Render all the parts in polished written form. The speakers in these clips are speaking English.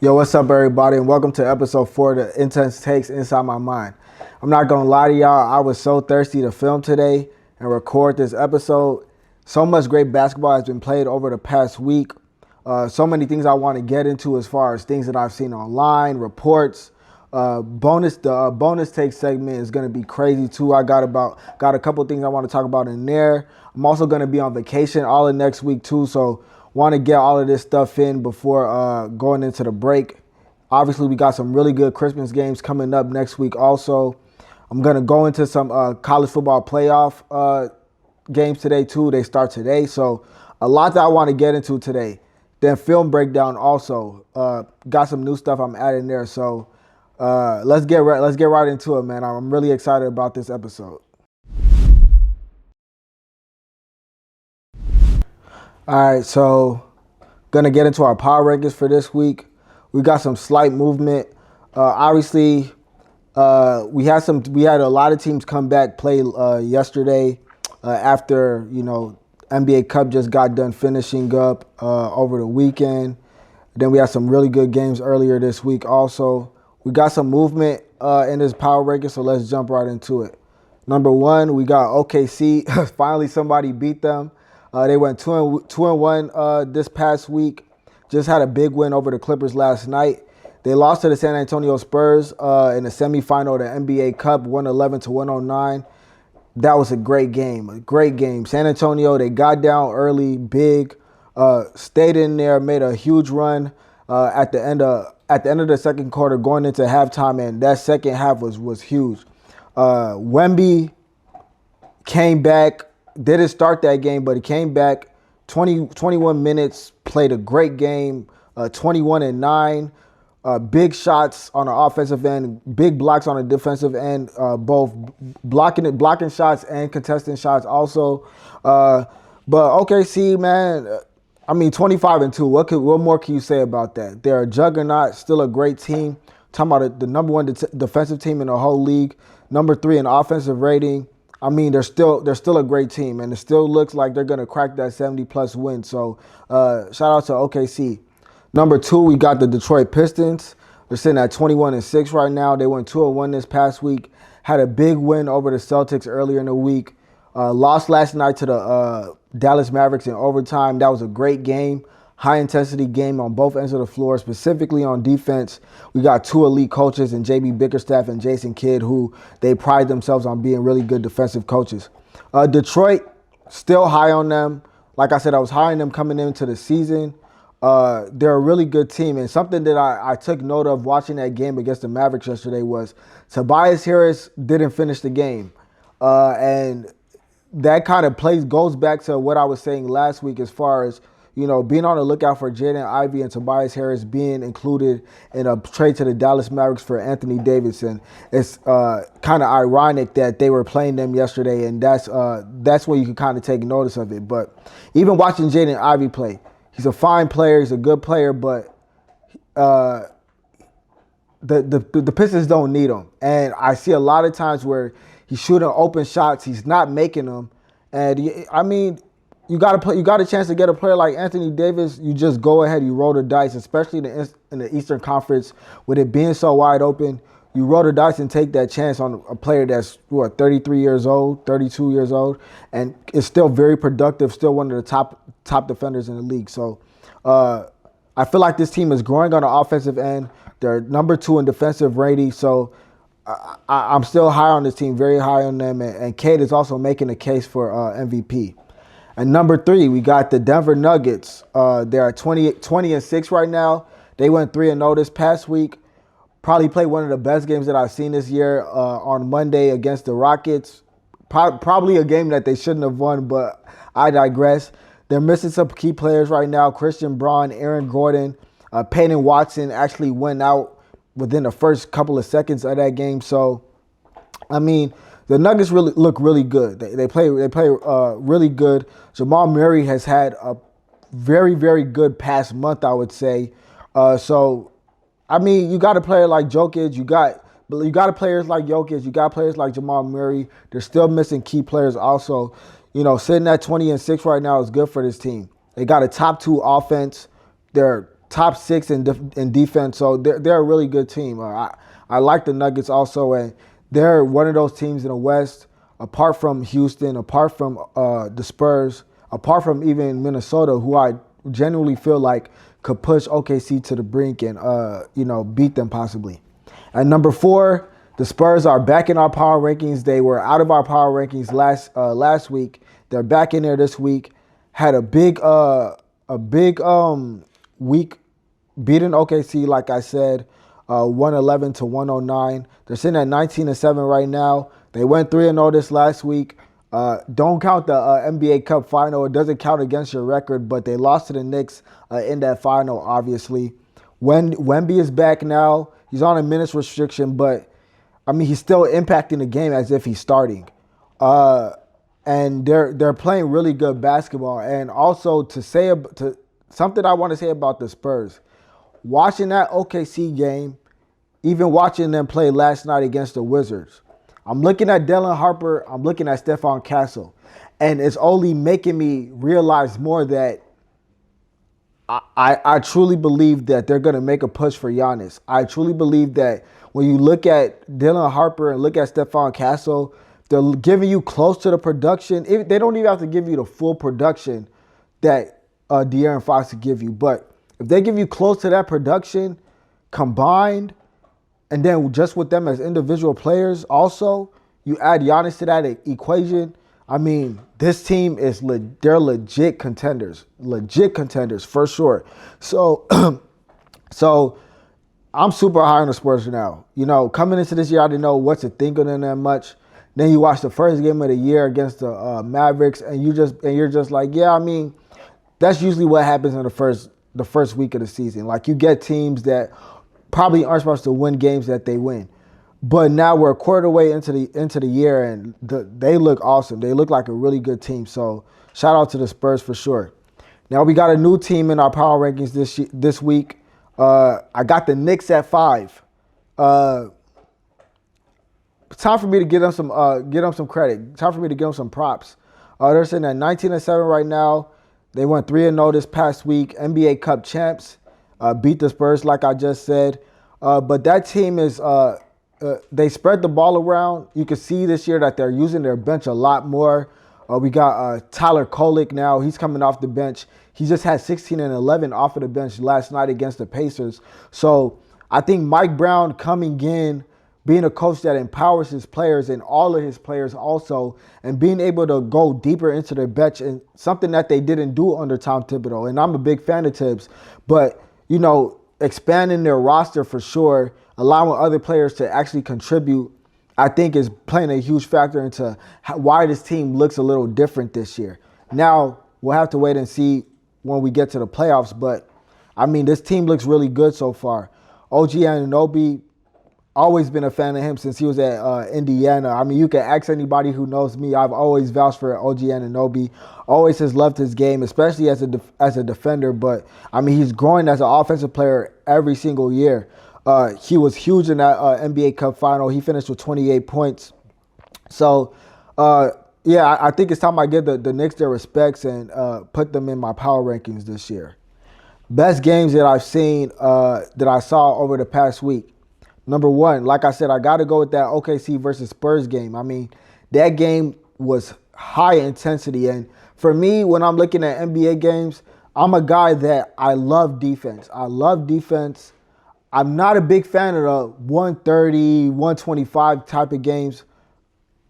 Yo, what's up, everybody, and welcome to episode 4 of the Intense Takes Inside My Mind. I'm not gonna lie to y'all, I was so thirsty to film today and record this episode. So much great basketball has been played over the past week. So many things I want to get into as far as things that I've seen online, reports. Bonus take segment is gonna be crazy too. I got a couple things I want to talk about in there. I'm also gonna be on vacation all of next week too, so want to get all of this stuff in before going into the break. Obviously, we got some really good Christmas games coming up next week also. I'm going to go into some college football playoff games today too. They start today. So a lot that I want to get into today. Then film breakdown also. Got some new stuff I'm adding there. So let's get right into it, man. I'm really excited about this episode. All right, so gonna get into our power rankings for this week. We got some slight movement. Obviously, we had a lot of teams come back play yesterday after NBA Cup just got done finishing up over the weekend. Then we had some really good games earlier this week. Also, we got some movement in this power ranking, so let's jump right into it. Number 1, we got OKC. Finally, somebody beat them. They went 2-1 this past week. Just had a big win over the Clippers last night. They lost to the San Antonio Spurs in the semifinal of the NBA Cup, 111-109. That was a great game. San Antonio, they got down early, big, stayed in there, made a huge run at the end of the second quarter, going into halftime, and that second half was huge. Wemby came back. Didn't start that game, but he came back 21 minutes, played a great game, 21-9, big shots on the offensive end, big blocks on the defensive end, both blocking shots and contesting shots also. But OKC, man, 25-2. What more can you say about that? They're a juggernaut, still a great team. Talking about the number 1 defensive team in the whole league, number 3 in offensive rating. They're still a great team, and it still looks like they're going to crack that 70-plus win. So shout out to OKC. Number 2, we got the Detroit Pistons. They're sitting at 21-6 right now. They went 2-1 this past week. Had a big win over the Celtics earlier in the week. Lost last night to the Dallas Mavericks in overtime. That was a great game. High-intensity game on both ends of the floor, specifically on defense. We got 2 elite coaches in J.B. Bickerstaff and Jason Kidd, who they pride themselves on being really good defensive coaches. Detroit, still high on them. Like I said, I was high on them coming into the season. They're a really good team, and something that I took note of watching that game against the Mavericks yesterday was Tobias Harris didn't finish the game. And that kind of goes back to what I was saying last week as far as being on the lookout for Jaden Ivey and Tobias Harris being included in a trade to the Dallas Mavericks for Anthony Davidson. It's kind of ironic that they were playing them yesterday, and that's where you can kind of take notice of it. But even watching Jaden Ivey play, he's a fine player, he's a good player, but the Pistons don't need him. And I see a lot of times where he's shooting open shots, he's not making them. And you got a chance to get a player like Anthony Davis, you just go ahead, you roll the dice, especially in the Eastern Conference, with it being so wide open. You roll the dice and take that chance on a player that's 33 years old, 32 years old, and is still very productive, still one of the top defenders in the league. So I feel like this team is growing on the offensive end. They're number 2 in defensive rating, so I'm still high on this team, very high on them, and Cade is also making a case for MVP. And number 3, we got the Denver Nuggets. They're at 20-6 right now. They went 3-0 this past week. Probably played one of the best games that I've seen this year on Monday against the Rockets. Probably a game that they shouldn't have won, but I digress. They're missing some key players right now. Christian Braun, Aaron Gordon, Peyton Watson actually went out within the first couple of seconds of that game. So, the Nuggets look really good. They play really good. Jamal Murray has had a very, very good past month, I would say. You got a player like Jokic. You got players like Jokic. You got players like Jamal Murray. They're still missing key players also. Sitting at 20-6 right now is good for this team. They got a top 2 offense. They're top 6 in defense. So they're a really good team. I like the Nuggets also, and they're one of those teams in the West, apart from Houston, apart from the Spurs, apart from even Minnesota, who I genuinely feel like could push OKC to the brink and beat them possibly. At number 4, the Spurs are back in our power rankings. They were out of our power rankings last week. They're back in there this week. Had a big week beating OKC, like I said, 111 to 109. They're sitting at 19-7 right now. They went 3-0 this last week. Don't count the NBA Cup final. It doesn't count against your record, but they lost to the Knicks in that final, obviously. Wemby is back now. He's on a minutes restriction, but, I mean, he's still impacting the game as if he's starting. And they're playing really good basketball. And also to something I want to say about the Spurs, watching that OKC game, even watching them play last night against the Wizards, I'm looking at Dylan Harper, I'm looking at Stephon Castle, and it's only making me realize more that I truly believe that they're going to make a push for Giannis. I truly believe that when you look at Dylan Harper and look at Stephon Castle, they're giving you close to the production. They don't even have to give you the full production that De'Aaron Fox could give you. But if they give you close to that production combined, and then just with them as individual players also, you add Giannis to that equation, I mean, this team is they're legit contenders for sure. So I'm super high on the Spurs now. Coming into this year, I didn't know what to think of them that much. Then you watch the first game of the year against the Mavericks, and you're just like, yeah, I mean, that's usually what happens in the first week of the season. Like, you get teams that probably aren't supposed to win games that they win. But now we're a quarter way into the year, and they look awesome. They look like a really good team. So shout out to the Spurs for sure. Now we got a new team in our power rankings this week. I got the Knicks at 5. Time for me to give them some credit. Time for me to give them some props. They're sitting at 19-7 right now. They went 3-0 this past week. NBA Cup champs. Beat the Spurs, like I just said. But that team is they spread the ball around. You can see this year that they're using their bench a lot more. We got Tyler Kolek now. He's coming off the bench. He just had 16 and 11 off of the bench last night against the Pacers. So I think Mike Brown coming in, being a coach that empowers his players and all of his players also, and being able to go deeper into their bench, and something that they didn't do under Tom Thibodeau. And I'm a big fan of Tibbs. But, expanding their roster for sure, allowing other players to actually contribute, I think is playing a huge factor into why this team looks a little different this year. Now, we'll have to wait and see when we get to the playoffs, but, I mean, this team looks really good so far. OG Anunoby, always been a fan of him since he was at Indiana. I mean, you can ask anybody who knows me. I've always vouched for OG Anunoby. Always has loved his game, especially as a defender. But, I mean, he's growing as an offensive player every single year. He was huge in that NBA Cup final. He finished with 28 points. So, I think it's time I give the Knicks their respects and put them in my power rankings this year. Best games that I've seen, that I saw over the past week. Number 1, like I said, I got to go with that OKC versus Spurs game. I mean, that game was high intensity. And for me, when I'm looking at NBA games, I'm a guy that I love defense. I'm not a big fan of the 130, 125 type of games,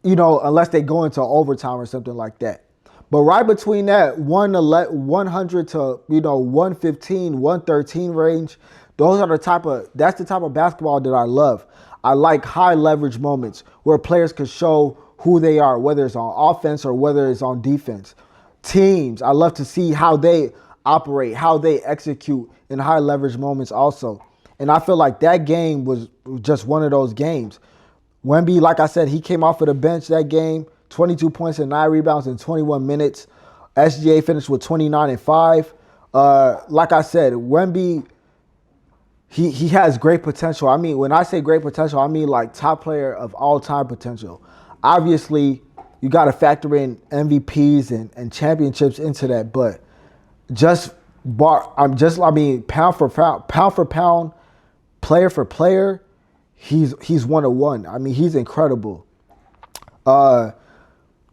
unless they go into overtime or something like that. But right between that 100 to, 115, 113 range, that's the type of basketball that I love. I like high leverage moments where players can show who they are, whether it's on offense or whether it's on defense. Teams, I love to see how they operate, how they execute in high leverage moments also. And I feel like that game was just one of those games. Wemby, like I said, he came off of the bench that game, 22 points and 9 rebounds in 21 minutes. SGA finished with 29 and 5. Like I said, Wemby, he has great potential. I mean, when I say great potential, I mean like top player of all time potential. Obviously, you got to factor in MVPs and championships into that, but just pound for pound, player for player, he's 101. I mean, he's incredible. Uh,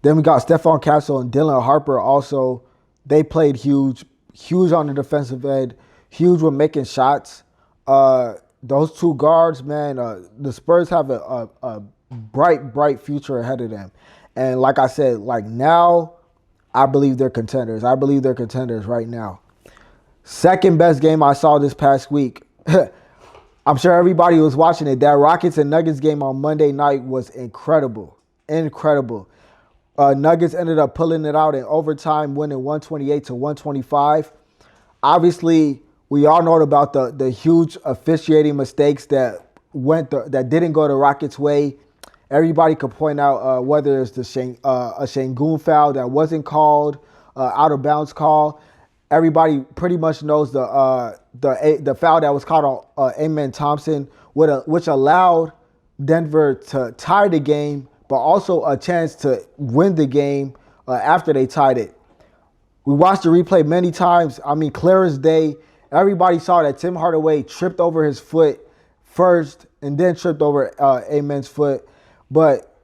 then we got Stephon Castle and Dylan Harper also. They played huge on the defensive end, huge with making shots. Those two guards, man, the Spurs have a bright future ahead of them. And like I said, like now, I believe they're contenders. I believe they're contenders right now. Second best game I saw this past week. I'm sure everybody was watching it. That Rockets and Nuggets game on Monday night was incredible. Incredible. Nuggets ended up pulling it out in overtime, winning 128-125. Obviously, we all know about the huge officiating mistakes that didn't go the Rockets' way. Everybody could point out whether it's a Sengun foul that wasn't called, out of bounds call. Everybody pretty much knows the foul that was called on Amen Thompson, which allowed Denver to tie the game, but also a chance to win the game after they tied it. We watched the replay many times. I mean, clear as day. Everybody saw that Tim Hardaway tripped over his foot first and then tripped over Amen's foot. But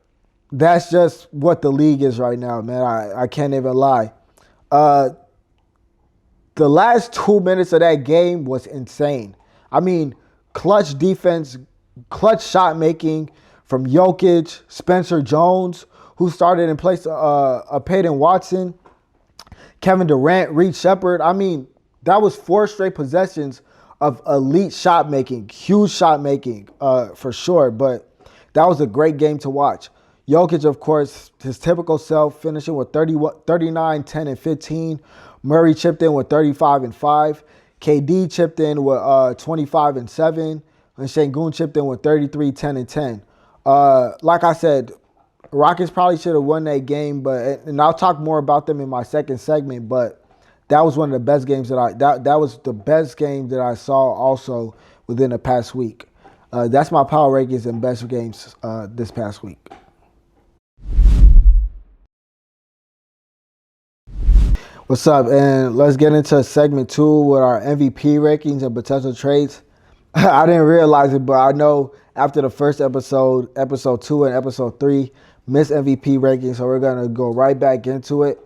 that's just what the league is right now, man. I can't even lie. The last 2 minutes of that game was insane. I mean, clutch defense, clutch shot making from Jokic, Spencer Jones, who started in place of Peyton Watson, Kevin Durant, Reed Shepherd. I mean, that was 4 straight possessions of elite shot making, huge shot making for sure. But that was a great game to watch. Jokic, of course, his typical self, finishing with 39, 10, and 15. Murray chipped in with 35 and 5. KD chipped in with 25 and 7. And Sengun chipped in with 33, 10, and 10. Like I said, Rockets probably should have won that game, and I'll talk more about them in my second segment, but that was one of the best games that was the best game that I saw also within the past week. That's my power rankings and best games this past week. What's up? And let's get into segment 2 with our MVP rankings and potential trades. I didn't realize it, but I know after the first episode 2 and episode 3, missed MVP rankings, so we're going to go right back into it.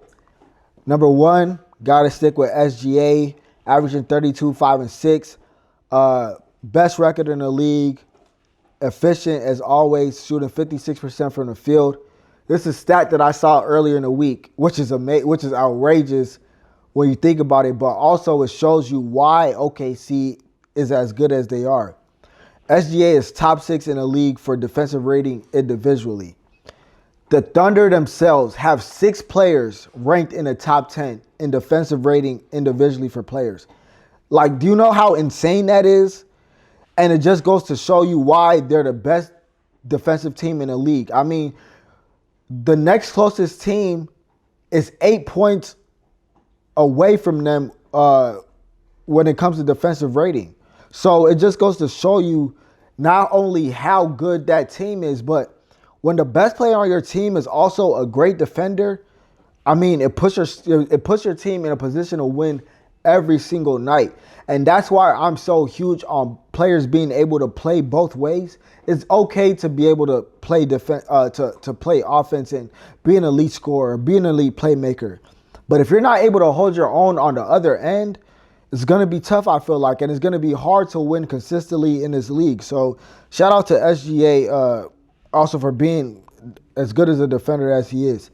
Number 1, got to stick with SGA, averaging 32, 5, and 6. Best record in the league. Efficient as always, shooting 56% from the field. This is a stat that I saw earlier in the week, which is outrageous when you think about it, but also it shows you why OKC is as good as they are. SGA is top 6 in the league for defensive rating individually. The Thunder themselves have 6 players ranked in the top 10 in defensive rating individually for players. Like, do you know how insane that is? And it just goes to show you why they're the best defensive team in the league. I mean, the next closest team is 8 points away from them when it comes to defensive rating. So it just goes to show you not only how good that team is, but when the best player on your team is also a great defender, I mean, it puts your team in a position to win every single night. And that's why I'm so huge on players being able to play both ways. It's okay to be able to play to play offense and be an elite scorer, be an elite playmaker. But if you're not able to hold your own on the other end, it's going to be tough, I feel like, and it's going to be hard to win consistently in this league. So shout out to SGA also for being as good as a defender as he is.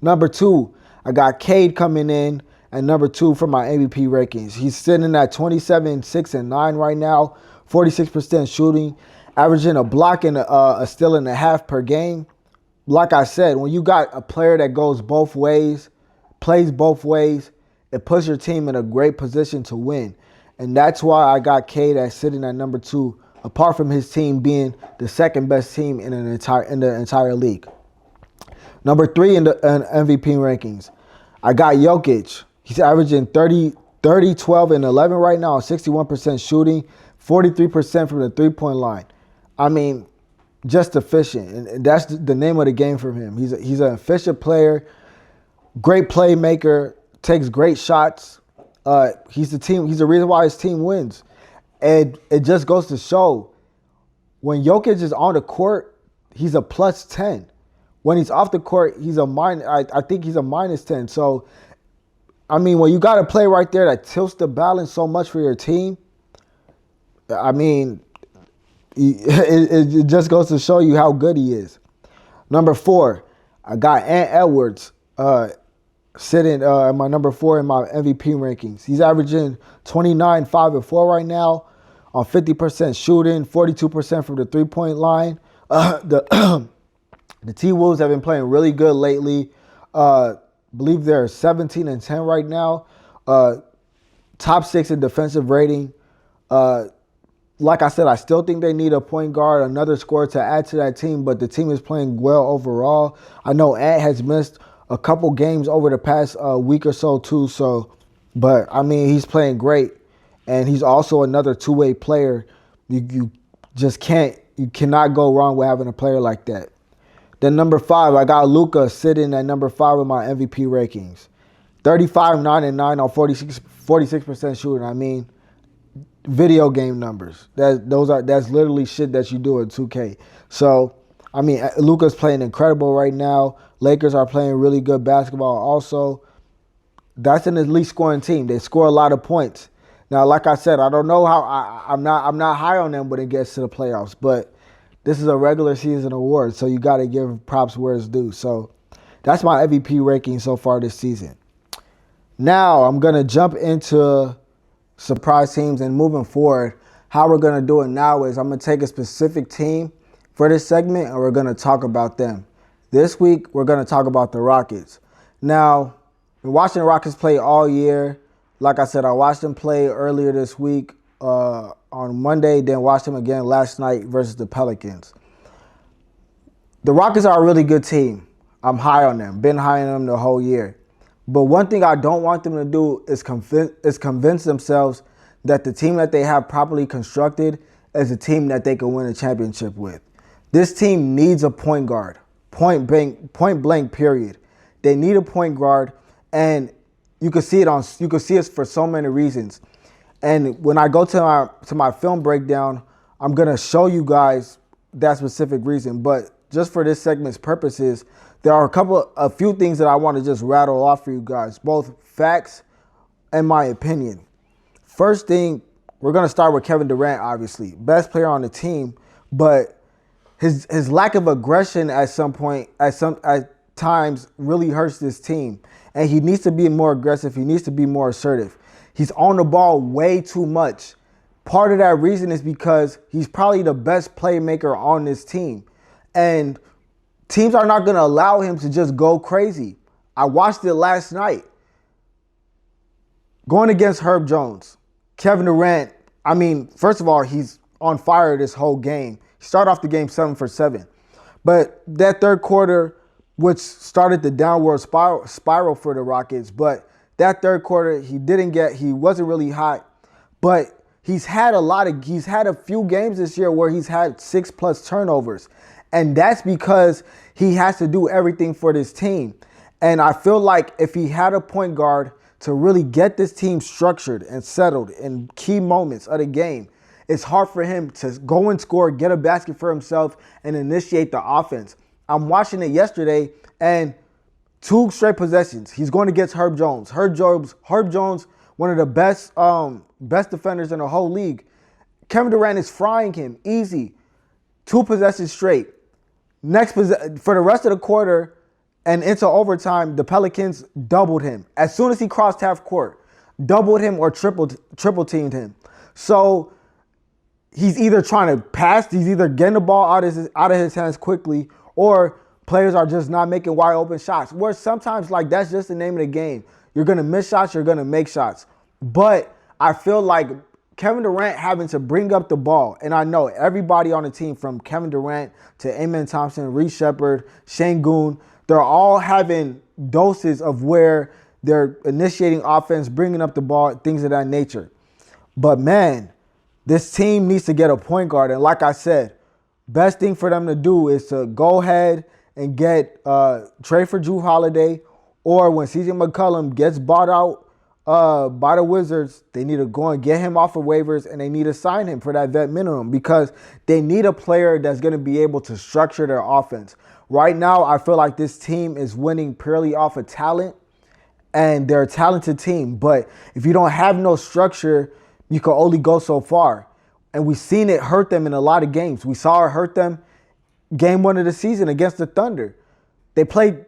Number 2, I got Cade coming in at number 2 for my MVP rankings. He's sitting at 27, 6, and 9 right now, 46% shooting, averaging a block and a steal and a half per game. Like I said, when you got a player that goes both ways, plays both ways, it puts your team in a great position to win. And that's why I got Cade as sitting at number 2, apart from his team being the second best team in the entire league. Number 3 in the MVP rankings, I got Jokic. He's averaging 30, 12, and 11 right now, 61% shooting, 43% from the three-point line. I mean, just efficient. And that's the name of the game for him. He's an efficient player, great playmaker, takes great shots, He's the team. He's the reason why his team wins, and it just goes to show when Jokic is on the court, he's a +10. When he's off the court, he's a minus. I think he's a -10. So, I mean, when you got a play right there that tilts the balance so much for your team, I mean, it just goes to show you how good he is. Number 4, I got Ant Edwards sitting at my number 4 in my MVP rankings. He's averaging 29, 5, and 4 right now on 50% shooting, 42% from the three-point line. The T-Wolves have been playing really good lately. Believe they're 17 and 10 right now. Top 6 in defensive rating. Like I said, I still think they need a point guard, another scorer to add to that team, but the team is playing well overall. I know Ant has missed a couple games over the past week or so too. But I mean, he's playing great, and he's also another two-way player. You cannot go wrong with having a player like that. Then number 5, I got Luka sitting at number 5 in my MVP rankings. 35, 9, and 9 on 46% shooting. I mean, video game numbers. That's literally shit that you do in 2K. So, I mean, Luka's playing incredible right now. Lakers are playing really good basketball also. That's an elite scoring team. They score a lot of points. Now, like I said, I don't know how I'm not high on them when it gets to the playoffs, but this is a regular season award, so you got to give props where it's due. So that's my MVP ranking so far this season. Now I'm gonna jump into surprise teams, and moving forward, how we're going to do it now is I'm going to take a specific team for this segment and we're going to talk about them. This week, we're going to talk about the Rockets. Now, been watching the Rockets play all year. Like I said, I watched them play earlier this week on Monday, then watched them again last night versus the Pelicans. The Rockets are a really good team. I'm high on them, been high on them the whole year. But one thing I don't want them to do is convince themselves that the team that they have properly constructed is a team that they can win a championship with. This team needs a point guard, point blank, period. They need a point guard, and you can see it for so many reasons. And when I go to my film breakdown, I'm gonna show you guys that specific reason. But just for this segment's purposes, there are a few things that I want to just rattle off for you guys, both facts and my opinion. First thing, we're going to start with Kevin Durant, obviously. Best player on the team, but his lack of aggression at times really hurts this team. And he needs to be more aggressive. He needs to be more assertive. He's on the ball way too much. Part of that reason is because he's probably the best playmaker on this team. And teams are not going to allow him to just go crazy. I watched it last night. Going against Herb Jones, Kevin Durant, I mean, first of all, he's on fire this whole game. He started off the game 7 for 7. But that third quarter, which started the downward spiral for the Rockets, but that third quarter, he wasn't really hot. But he's had a few games this year where he's had 6+ turnovers. And that's because he has to do everything for this team. And I feel like if he had a point guard to really get this team structured and settled in key moments of the game, it's hard for him to go and score, get a basket for himself, and initiate the offense. I'm watching it yesterday, and 2 straight possessions, he's going against Herb Jones. Herb Jones, one of the best defenders in the whole league. Kevin Durant is frying him easy. 2 possessions straight. For the rest of the quarter and into overtime, the Pelicans doubled him. As soon as he crossed half court, doubled him or triple teamed him. So he's either trying to pass, he's either getting the ball out of his hands quickly, or players are just not making wide open shots. Where sometimes, like, that's just the name of the game. You're going to miss shots, you're going to make shots. But I feel like Kevin Durant having to bring up the ball, and I know everybody on the team from Kevin Durant to Amen Thompson, Reece Shepherd, Şengün, they're all having doses of where they're initiating offense, bringing up the ball, things of that nature. But man, this team needs to get a point guard. And like I said, best thing for them to do is to go ahead and get trade for Jrue Holiday, or when CJ McCollum gets bought out by the Wizards. They need to go and get him off of waivers, and they need to sign him for that vet minimum because they need a player that's going to be able to structure their offense. Right now, I feel like this team is winning purely off of talent, and they're a talented team. But if you don't have no structure, you can only go so far. And we've seen it hurt them in a lot of games. We saw it hurt them game 1 of the season against the Thunder. They played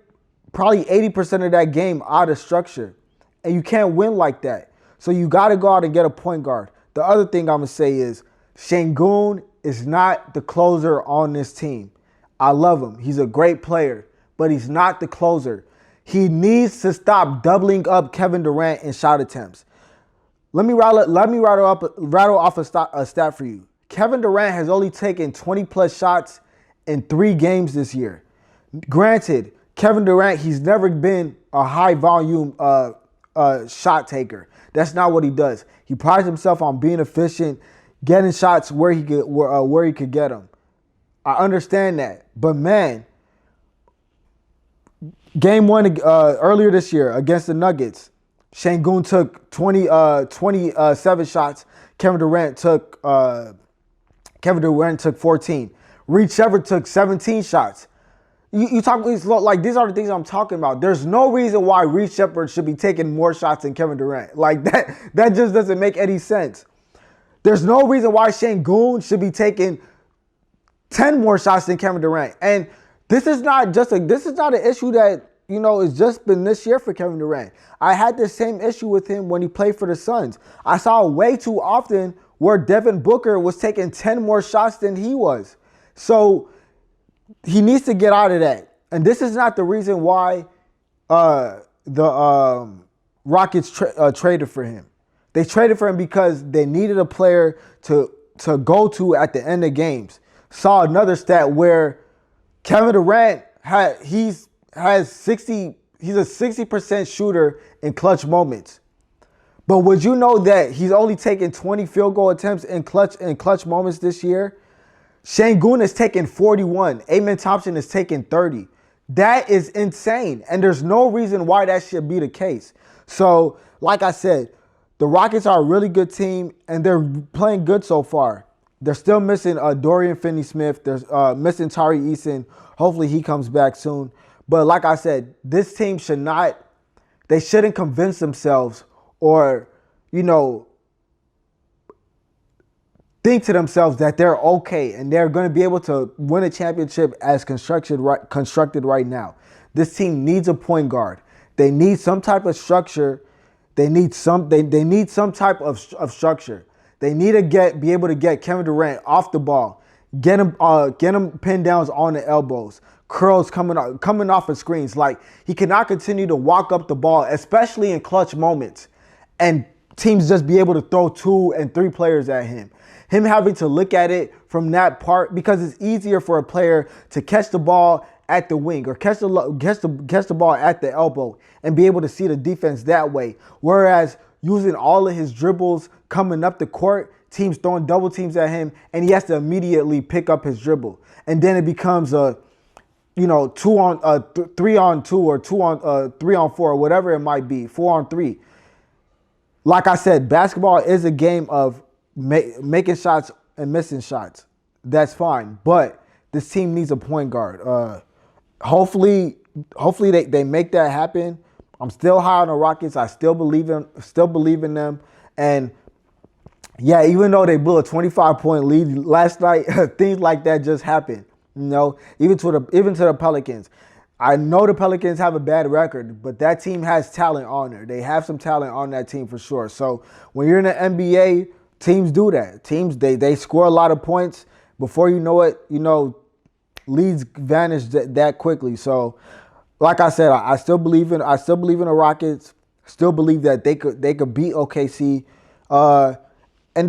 probably 80% of that game out of structure. And you can't win like that. So you got to go out and get a point guard. The other thing I'm going to say is Sengun is not the closer on this team. I love him. He's a great player, but he's not the closer. He needs to stop doubling up Kevin Durant in shot attempts. Let me rattle off a stat for you. Kevin Durant has only taken 20-plus shots in 3 games this year. Granted, Kevin Durant, he's never been a high-volume shot taker. That's not what he does. He prides himself on being efficient, getting shots where he could get them. I understand that. But, man, game 1 earlier this year against the Nuggets, Sengun took 27 shots. Kevin Durant took 14. Reed Shepard took 17 shots. You talk like these are the things I'm talking about. There's no reason why Reed Shepard should be taking more shots than Kevin Durant. Like that just doesn't make any sense. There's no reason why Sengun should be taking 10 more shots than Kevin Durant. And this is not an issue that, it's just been this year for Kevin Durant. I had the same issue with him when he played for the Suns. I saw way too often where Devin Booker was taking 10 more shots than he was. So he needs to get out of that. And this is not the reason why the Rockets traded for him. They traded for him because they needed a player to go to at the end of games. Saw another stat where Kevin Durant he's a 60% shooter in clutch moments. But would you know that he's only taken 20 field goal attempts in clutch moments this year? Sengun is taking 41. Amen Thompson is taking 30. That is insane. And there's no reason why that should be the case. So, like I said, the Rockets are a really good team, and they're playing good so far. They're still missing Dorian Finney-Smith. They're missing Tari Eason. Hopefully he comes back soon. But like I said, this team shouldn't convince themselves or, think to themselves that they're okay and they're going to be able to win a championship as constructed right now. This team needs a point guard. They need some type of structure. They need some type of structure. They need to be able to get Kevin Durant off the ball, get him pin downs on the elbows, curls coming off of screens. Like, he cannot continue to walk up the ball, especially in clutch moments, and teams just be able to throw 2 and 3 players at him. Him having to look at it from that part, because it's easier for a player to catch the ball at the wing or catch the ball at the elbow and be able to see the defense that way. Whereas using all of his dribbles coming up the court, teams throwing double teams at him, and he has to immediately pick up his dribble. And then it becomes a 3-on-2 or 3-on-4 or whatever it might be, 4-on-3. Like I said, basketball is a game of making shots and missing shots. That's fine. But this team needs a point guard. Hopefully they make that happen. I'm still high on the Rockets. I still believe in them. And yeah, even though they blew a 25-point lead last night, things like that just happen. Even to the Pelicans. I know the Pelicans have a bad record, but that team has talent on there. They have some talent on that team for sure. So when you're in the NBA, teams do that. Teams, they score a lot of points. Before you know it, leads vanish that quickly. So, like I said, I still believe in the Rockets. Still believe that they could beat OKC. And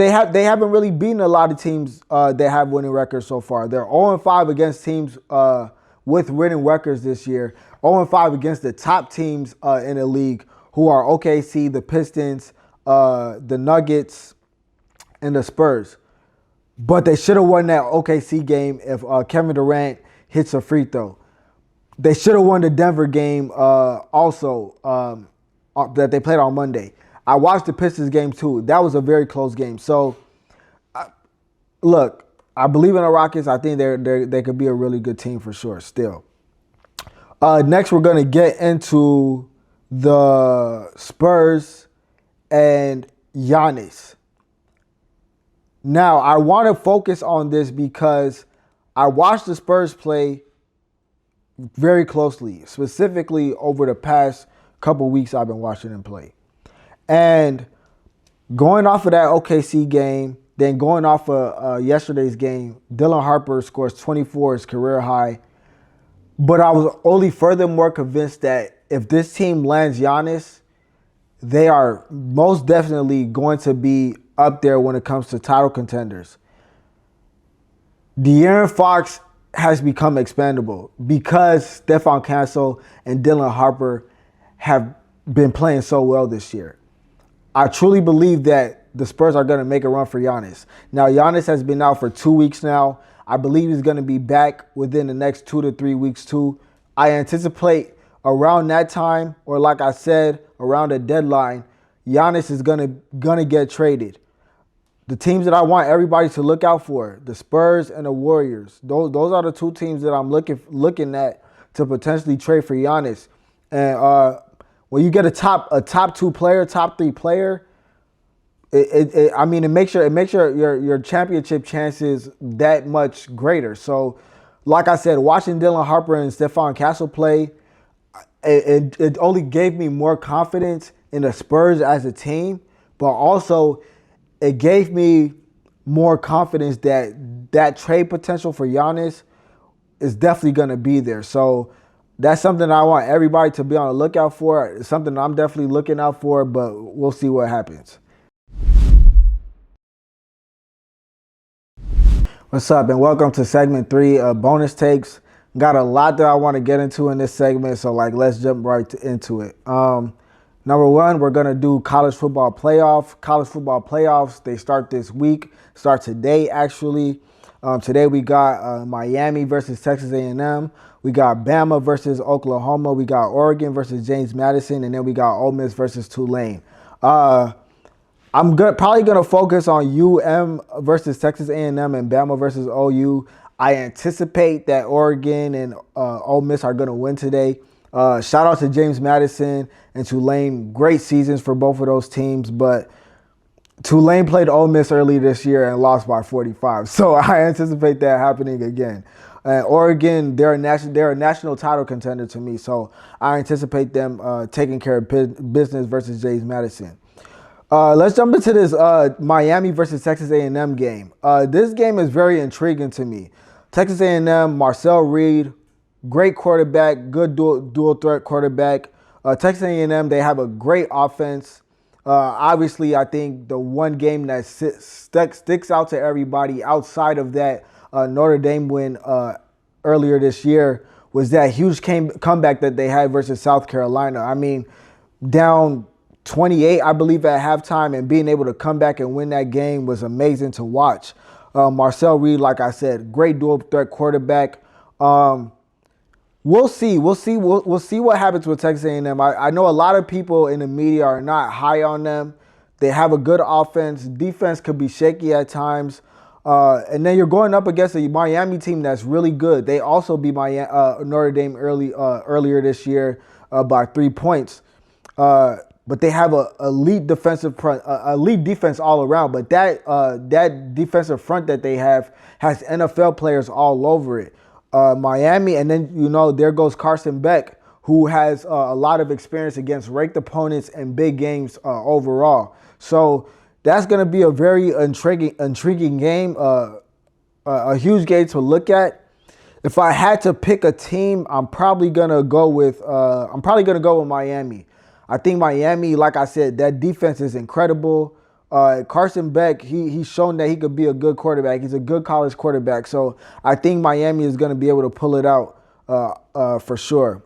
they haven't really beaten a lot of teams that have winning records so far. They're 0-5 against teams with winning records this year. 0-5 against the top teams in the league, who are OKC, the Pistons, the Nuggets, and the Spurs. But they should have won that OKC game if Kevin Durant hits a free throw. They should have won the Denver game also that they played on Monday. I watched the Pistons game too. That was a very close game. So, look, I believe in the Rockets. I think they could be a really good team for sure still. Next, we're going to get into the Spurs and Giannis. Now, I want to focus on this because I watched the Spurs play very closely, specifically over the past couple weeks I've been watching them play. And going off of that OKC game, then going off of yesterday's game, Dylan Harper scores 24, his career high. But I was only furthermore convinced that if this team lands Giannis, they are most definitely going to be up there when it comes to title contenders. De'Aaron Fox has become expendable because Stephon Castle and Dylan Harper have been playing so well this year. I truly believe that the Spurs are going to make a run for Giannis. Now, Giannis has been out for 2 weeks now. I believe he's going to be back within the next 2 to 3 weeks too. I anticipate around that time, or like I said, around the deadline, Giannis is gonna get traded. The teams that I want everybody to look out for, the Spurs and the Warriors. Those are the two teams that I'm looking at to potentially trade for Giannis. And when you get a top 2 player, top 3 player, it makes your championship chances that much greater. So, like I said, watching Dylan Harper and Stephon Castle play, it only gave me more confidence in the Spurs as a team, but also it gave me more confidence that trade potential for Giannis is definitely going to be there. So that's something I want everybody to be on the lookout for. It's something I'm definitely looking out for, but we'll see what happens. What's up, and welcome to segment 3 of Bonus Takes. Got a lot that I want to get into in this segment, so let's jump right into it. Number 1, we're going to do college football playoff. College football playoffs, they start this week, start today actually. Today we got Miami versus Texas A&M. We got Bama versus Oklahoma. We got Oregon versus James Madison, and then we got Ole Miss versus Tulane. I'm probably going to focus on UM versus Texas A&M and Bama versus OU. I anticipate that Oregon and Ole Miss are going to win today. Shout out to James Madison and Tulane. Great seasons for both of those teams, but Tulane played Ole Miss early this year and lost by 45. So I anticipate that happening again. Oregon, they're a national title contender to me, so I anticipate them taking care of business versus James Madison. Let's jump into this Miami versus Texas A&M game. This game is very intriguing to me. Texas A&M, Marcel Reed, great quarterback, good dual threat quarterback. Texas A&M, they have a great offense. Obviously, I think the one game that sticks out to everybody outside of that Notre Dame win earlier this year was that huge comeback that they had versus South Carolina. I mean, down 28, I believe, at halftime, and being able to come back and win that game was amazing to watch. Marcel Reed, like I said, great dual threat quarterback. We'll see. We'll see what happens with Texas A&M. I know a lot of people in the media are not high on them. They have a good offense. Defense could be shaky at times. And then you're going up against a Miami team that's really good. They also beat Notre Dame earlier this year by 3 points. But they have a elite defensive front, elite defense all around. But that defensive front that they have has NFL players all over it. Miami, and then, there goes Carson Beck, who has a lot of experience against ranked opponents and big games overall. So that's going to be a very intriguing game, a huge game to look at. If I had to pick a team, I'm probably going to go with Miami. I think Miami, like I said, that defense is incredible. Carson Beck, he's shown that he could be a good quarterback. He's a good college quarterback. So I think Miami is going to be able to pull it out for sure.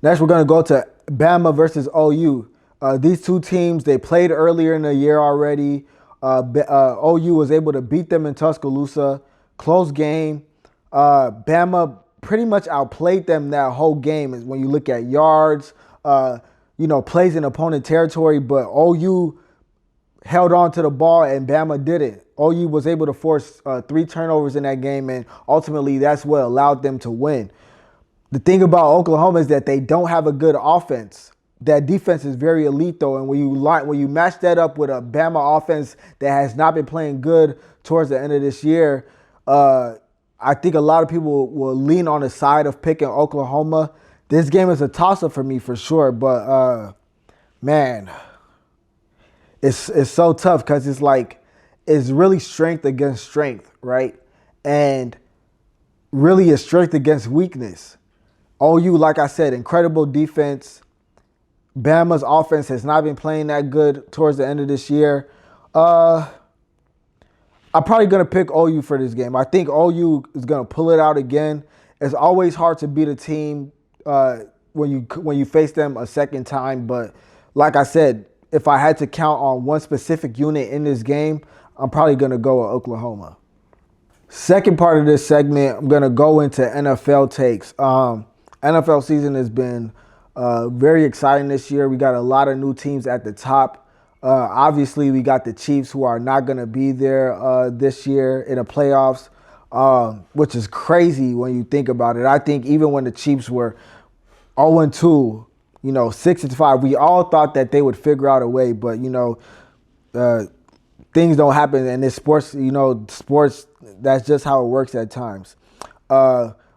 Next, we're going to go to Bama versus OU. These two teams, they played earlier in the year already. OU was able to beat them in Tuscaloosa. Close game. Bama pretty much outplayed them that whole game when you look at yards. plays in opponent territory, but OU held on to the ball and Bama didn't. OU was able to force 3 turnovers in that game, and ultimately that's what allowed them to win. The thing about Oklahoma is that they don't have a good offense. That defense is very elite, though, and when you match that up with a Bama offense that has not been playing good towards the end of this year, I think a lot of people will lean on the side of picking Oklahoma. This game is a toss-up for me for sure, but man, it's so tough because it's really strength against strength, right? And really a strength against weakness. OU, like I said, incredible defense. Bama's offense has not been playing that good towards the end of this year. I'm probably going to pick OU for this game. I think OU is going to pull it out again. It's always hard to beat a team when you face them a second time. But like I said, if I had to count on one specific unit in this game, I'm probably going to go with Oklahoma. Second part of this segment, I'm going to go into NFL takes. NFL season has been very exciting this year. We got a lot of new teams at the top. Obviously, we got the Chiefs, who are not going to be there this year in the playoffs, which is crazy when you think about it. I think even when the Chiefs were 0-2, 6-5, we all thought that they would figure out a way. But, things don't happen. And it's sports, sports, that's just how it works at times.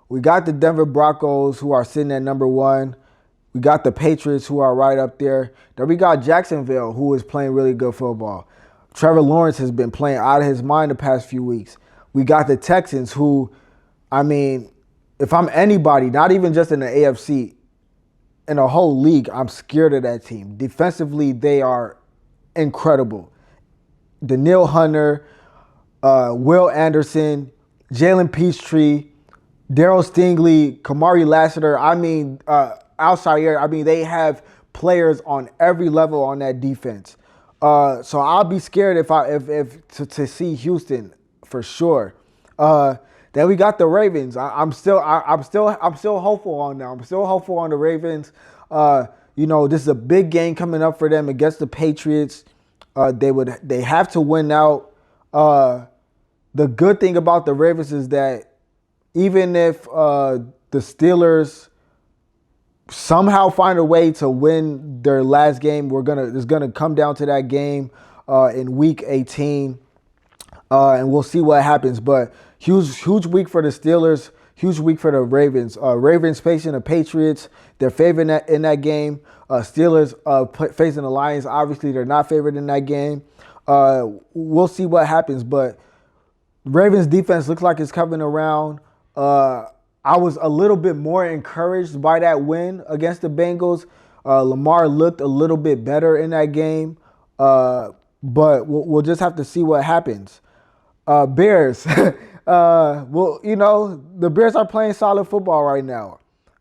We got the Denver Broncos, who are sitting at number 1. We got the Patriots, who are right up there. Then we got Jacksonville, who is playing really good football. Trevor Lawrence has been playing out of his mind the past few weeks. We got the Texans, who, if I'm anybody, not even just in the AFC, in the whole league, I'm scared of that team. Defensively, they are incredible. Danielle Hunter, Will Anderson, Jalen Peachtree, Darryl Stingley, Kamari Lassiter. Outside here, they have players on every level on that defense. So I'll be scared if to see Houston for sure. Then we got the Ravens. I'm still hopeful on them. I'm still hopeful on the Ravens. This is a big game coming up for them against the Patriots. They have to win out. The good thing about the Ravens is that even if the Steelers somehow find a way to win their last game, it's gonna come down to that game in Week 18, and we'll see what happens. But huge week for the Steelers, huge week for the Ravens. Ravens facing the Patriots, they're favored in that game. Steelers facing the Lions, obviously they're not favored in that game. We'll see what happens, but Ravens defense looks like it's coming around. I was a little bit more encouraged by that win against the Bengals. Lamar looked a little bit better in that game, but we'll just have to see what happens. Bears. The Bears are playing solid football right now.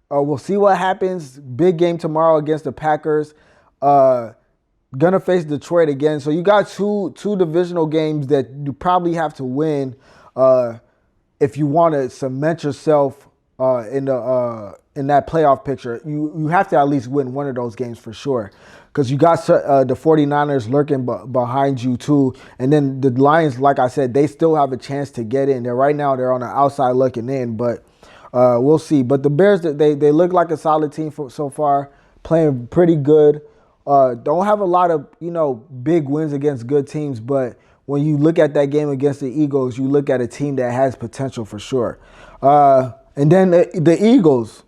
We'll see what happens. Big game tomorrow against the Packers. Gonna face Detroit again. So you got two divisional games that you probably have to win if you want to cement yourself in that playoff picture. You have to at least win one of those games for sure, because you got the 49ers lurking behind you too. And then the Lions, like I said, they still have a chance to get in. Right now they're on the outside looking in, but we'll see. But the Bears, they look like a solid team so far, playing pretty good. Don't have a lot of big wins against good teams, but when you look at that game against the Eagles, you look at a team that has potential for sure. And then the Eagles,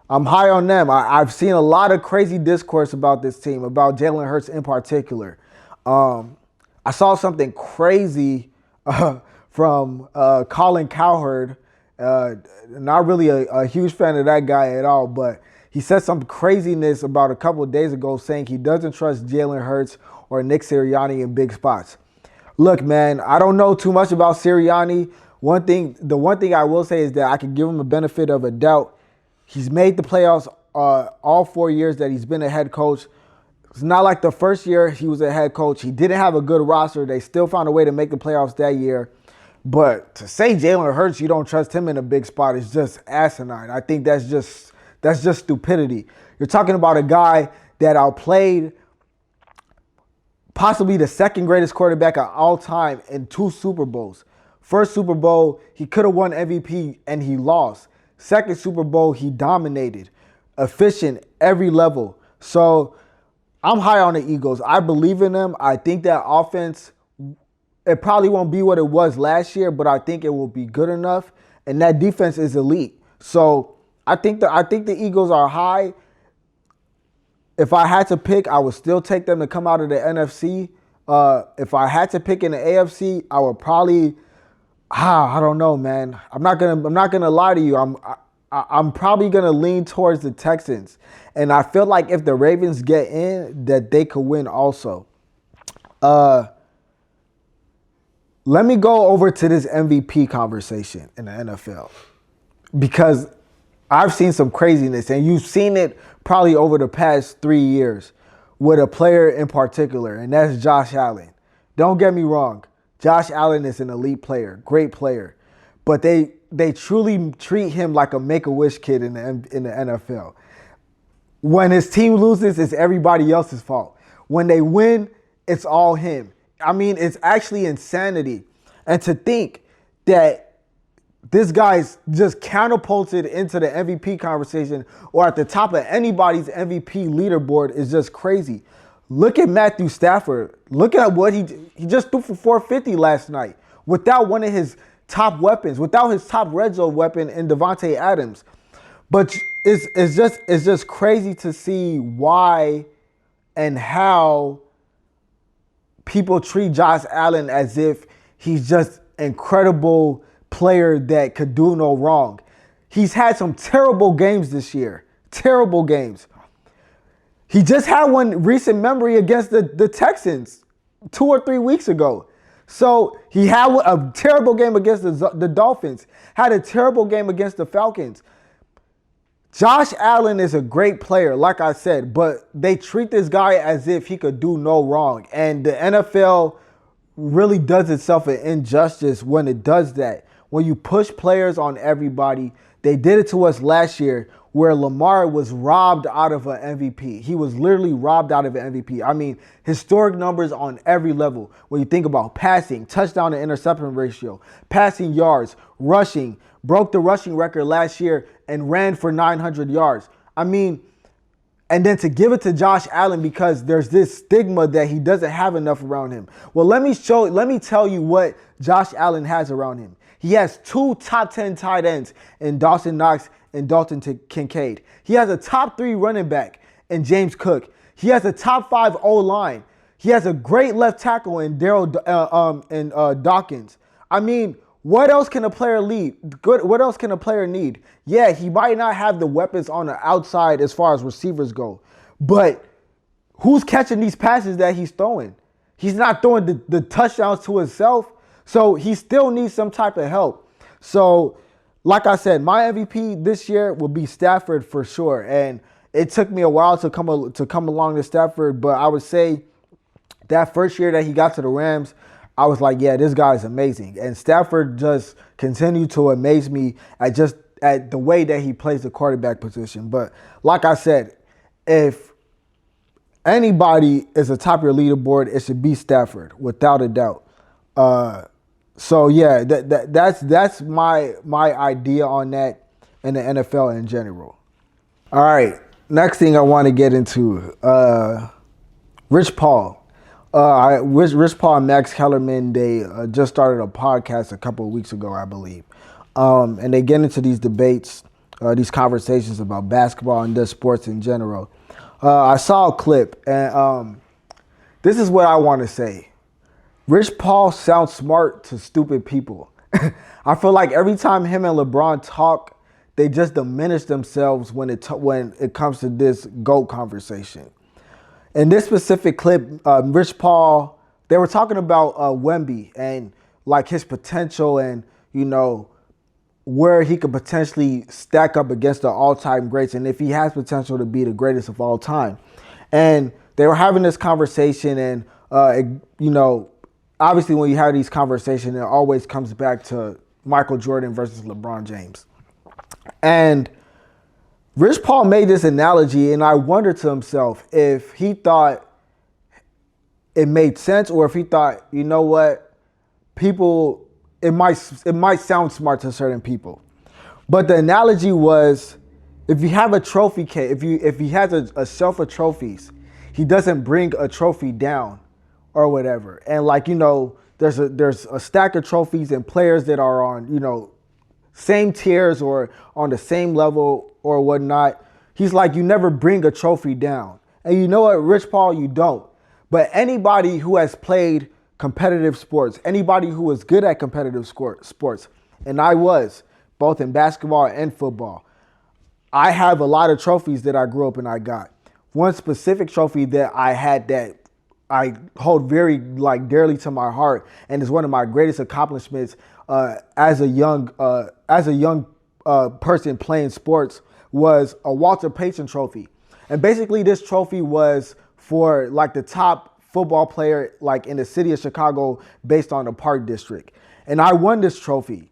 I'm high on them. I've seen a lot of crazy discourse about this team, about Jalen Hurts in particular. I saw something crazy from Colin Cowherd. Not really a huge fan of that guy at all, but he said some craziness about a couple of days ago saying he doesn't trust Jalen Hurts or Nick Sirianni in big spots. Look, man, I don't know too much about Sirianni. The one thing I will say is that I can give him a benefit of a doubt. He's made the playoffs all 4 years that he's been a head coach. It's not like the first year he was a head coach. He didn't have a good roster. They still found a way to make the playoffs that year. But to say Jalen Hurts, you don't trust him in a big spot is just asinine. I think that's just stupidity. You're talking about a guy that outplayed possibly the second greatest quarterback of all time in 2 Super Bowls. First Super Bowl, he could have won MVP and he lost. Second Super Bowl, he dominated. Efficient every level. So I'm high on the Eagles. I believe in them. I think that offense, it probably won't be what it was last year, but I think it will be good enough. And that defense is elite. So I think the Eagles are high. If I had to pick, I would still take them to come out of the NFC. If I had to pick in the AFC, I would probably, I don't know, man. I'm not gonna lie to you. I'm probably gonna lean towards the Texans, and I feel like if the Ravens get in, that they could win also. Let me go over to this MVP conversation in the NFL, because I've seen some craziness, and you've seen it probably over the past 3 years with a player in particular, and that's Josh Allen. Don't get me wrong. Josh Allen is an elite player, great player, but they truly treat him like a Make-A-Wish kid in the NFL. When his team loses, it's everybody else's fault. When they win, it's all him. I mean, it's actually insanity. And to think that this guy's just catapulted into the MVP conversation or at the top of anybody's MVP leaderboard is just crazy. Look at Matthew Stafford. Look at what he just threw for 450 last night without one of his top weapons, without his top red zone weapon in Devontae Adams. But it's just crazy to see why and how people treat Josh Allen as if he's just incredible player that could do no wrong. He's had some terrible games this year. Terrible games. He just had one recent memory against the Texans 2 or 3 weeks ago. So he had a terrible game against the Dolphins. Had a terrible game against the Falcons. Josh Allen is a great player, like I said, but they treat this guy as if he could do no wrong. And the NFL really does itself an injustice when it does that. When you push players on everybody, they did it to us last year where Lamar was robbed out of an MVP. He was literally robbed out of an MVP. I mean, historic numbers on every level. When you think about passing, touchdown to interception ratio, passing yards, rushing, broke the rushing record last year and ran for 900 yards. I mean, and then to give it to Josh Allen because there's this stigma that he doesn't have enough around him. Well, let me tell you what Josh Allen has around him. He has 2 top 10 tight ends in Dawson Knox and Dalton Kincaid. He has a top 3 running back in James Cook. He has a top 5 O-line. He has a great left tackle in Dawkins. I mean, what else can a player lead? What else can a player need? Yeah, he might not have the weapons on the outside as far as receivers go, but who's catching these passes that he's throwing? He's not throwing the touchdowns to himself, so he still needs some type of help. So, like I said, my MVP this year will be Stafford for sure, and it took me a while to come along to Stafford, but I would say that first year that he got to the Rams, I was like, yeah, this guy is amazing. And Stafford just continued to amaze me at the way that he plays the quarterback position. But like I said, if anybody is atop your leaderboard, it should be Stafford, without a doubt. So yeah, that's my idea on that in the NFL in general. All right, next thing I want to get into, Rich Paul. Rich Paul and Max Kellerman, they just started a podcast a couple of weeks ago, I believe. And they get into these debates, these conversations about basketball and the sports in general. I saw a clip, and this is what I want to say. Rich Paul sounds smart to stupid people. I feel like every time him and LeBron talk, they just diminish themselves when it comes to this GOAT conversation. In this specific clip, Rich Paul, they were talking about Wemby and like his potential and, you know, where he could potentially stack up against the all-time greats and if he has potential to be the greatest of all time. And they were having this conversation and, you know, obviously when you have these conversations, it always comes back to Michael Jordan versus LeBron James. And Rich Paul made this analogy, and I wondered to himself if he thought it made sense or if he thought, you know what, people, it might sound smart to certain people. But the analogy was, if you have a trophy case, if he has a shelf of trophies, he doesn't bring a trophy down or whatever. And like, there's a stack of trophies and players that are on, same tiers or on the same level or whatnot. He's like, you never bring a trophy down. And you know what, Rich Paul, you don't. But anybody who has played competitive sports, anybody who is good at competitive sports, and I was, both in basketball and football, I have a lot of trophies that I grew up and I got. One specific trophy that I had that I hold very dearly to my heart, and is one of my greatest accomplishments as a young person playing sports, was a Walter Payton trophy. And basically this trophy was for the top football player in the city of Chicago based on the Park District. And I won this trophy.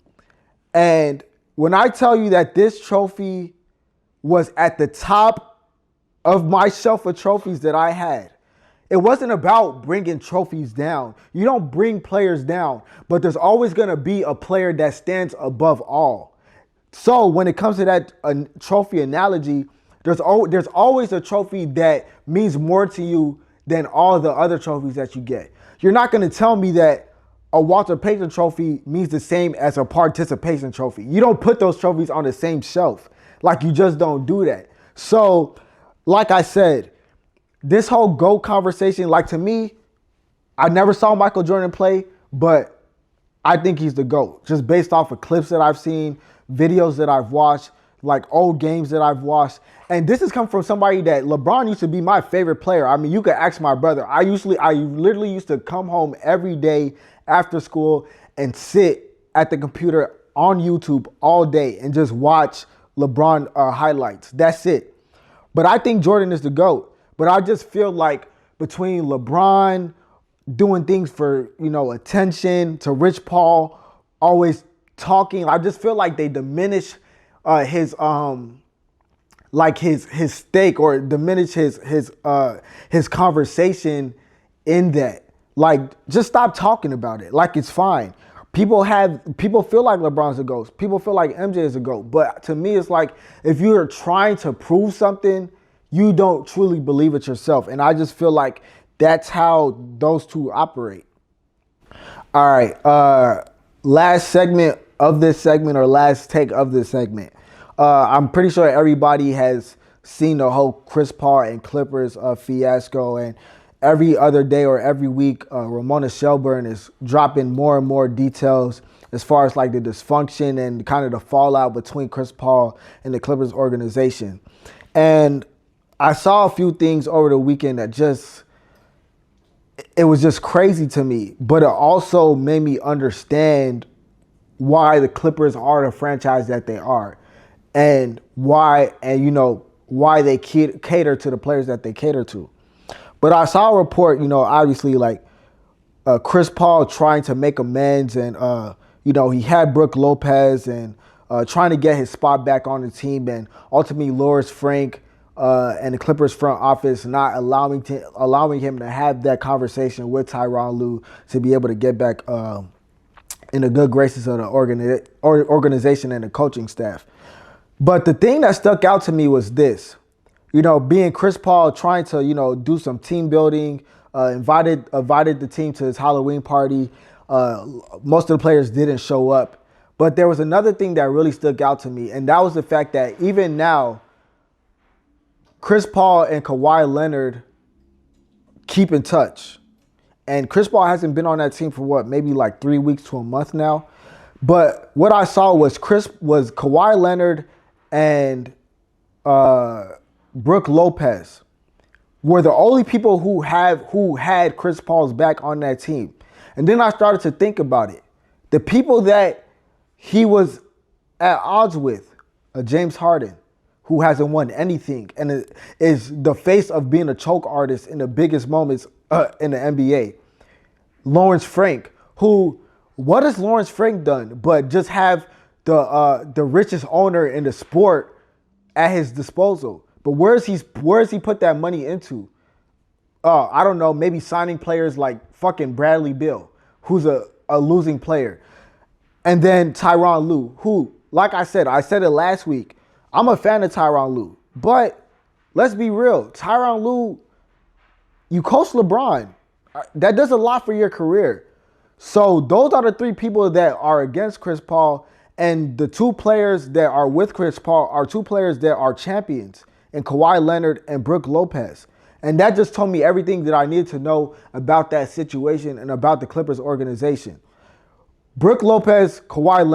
And when I tell you that this trophy was at the top of my shelf of trophies that I had, it wasn't about bringing trophies down. You don't bring players down, but there's always going to be a player that stands above all. So when it comes to that trophy analogy, there's always a trophy that means more to you than all the other trophies that you get. You're not going to tell me that a Walter Payton trophy means the same as a participation trophy. You don't put those trophies on the same shelf. You just don't do that. So, like I said, this whole GOAT conversation, to me, I never saw Michael Jordan play, but I think he's the GOAT. Just based off of clips that I've seen, videos that I've watched, old games that I've watched. And this has come from somebody that LeBron used to be my favorite player. I mean, you could ask my brother. I literally used to come home every day after school and sit at the computer on YouTube all day and just watch LeBron highlights. That's it. But I think Jordan is the GOAT. But I just feel like between LeBron doing things for, attention, to Rich Paul always talking, I just feel like they diminish his stake, or diminish his conversation in that. Just stop talking about it. It's fine. People feel like LeBron's a GOAT. People feel like MJ is a GOAT. But to me, it's if you're trying to prove something, you don't truly believe it yourself. And I just feel like that's how those two operate. All right. Last segment of this segment, or last take of this segment. I'm pretty sure everybody has seen the whole Chris Paul and Clippers fiasco. And every other day or every week, Ramona Shelburne is dropping more and more details as far as the dysfunction and kind of the fallout between Chris Paul and the Clippers organization. And I saw a few things over the weekend that it was just crazy to me, but it also made me understand why the Clippers are the franchise that they are, and why they cater to the players that they cater to. But I saw a report, obviously Chris Paul trying to make amends, and he had Brook Lopez and trying to get his spot back on the team, and ultimately Loris Frank and the Clippers front office not allowing him to have that conversation with Tyronn Lue to be able to get back in the good graces of the organization and the coaching staff. But the thing that stuck out to me was this, being Chris Paul trying to, do some team building, invited the team to his Halloween party. Most of the players didn't show up. But there was another thing that really stuck out to me, and that was the fact that even now, Chris Paul and Kawhi Leonard keep in touch. And Chris Paul hasn't been on that team for maybe 3 weeks to a month now. But what I saw was Kawhi Leonard and Brook Lopez were the only people who had Chris Paul's back on that team. And then I started to think about it. The people that he was at odds with, James Harden, who hasn't won anything and is the face of being a choke artist in the biggest moments in the NBA. Lawrence Frank, what has Lawrence Frank done but just have the richest owner in the sport at his disposal. But where's he put that money into? I don't know, maybe signing players like fucking Bradley Beal, who's a losing player. And then Tyronn Lue, who, like I said it last week, I'm a fan of Tyronn Lue. But let's be real, Tyronn Lue, you coach LeBron. That does a lot for your career. So those are the three people that are against Chris Paul. And the two players that are with Chris Paul are two players that are champions, in Kawhi Leonard and Brook Lopez. And that just told me everything that I needed to know about that situation and about the Clippers organization. Brook Lopez, Kawhi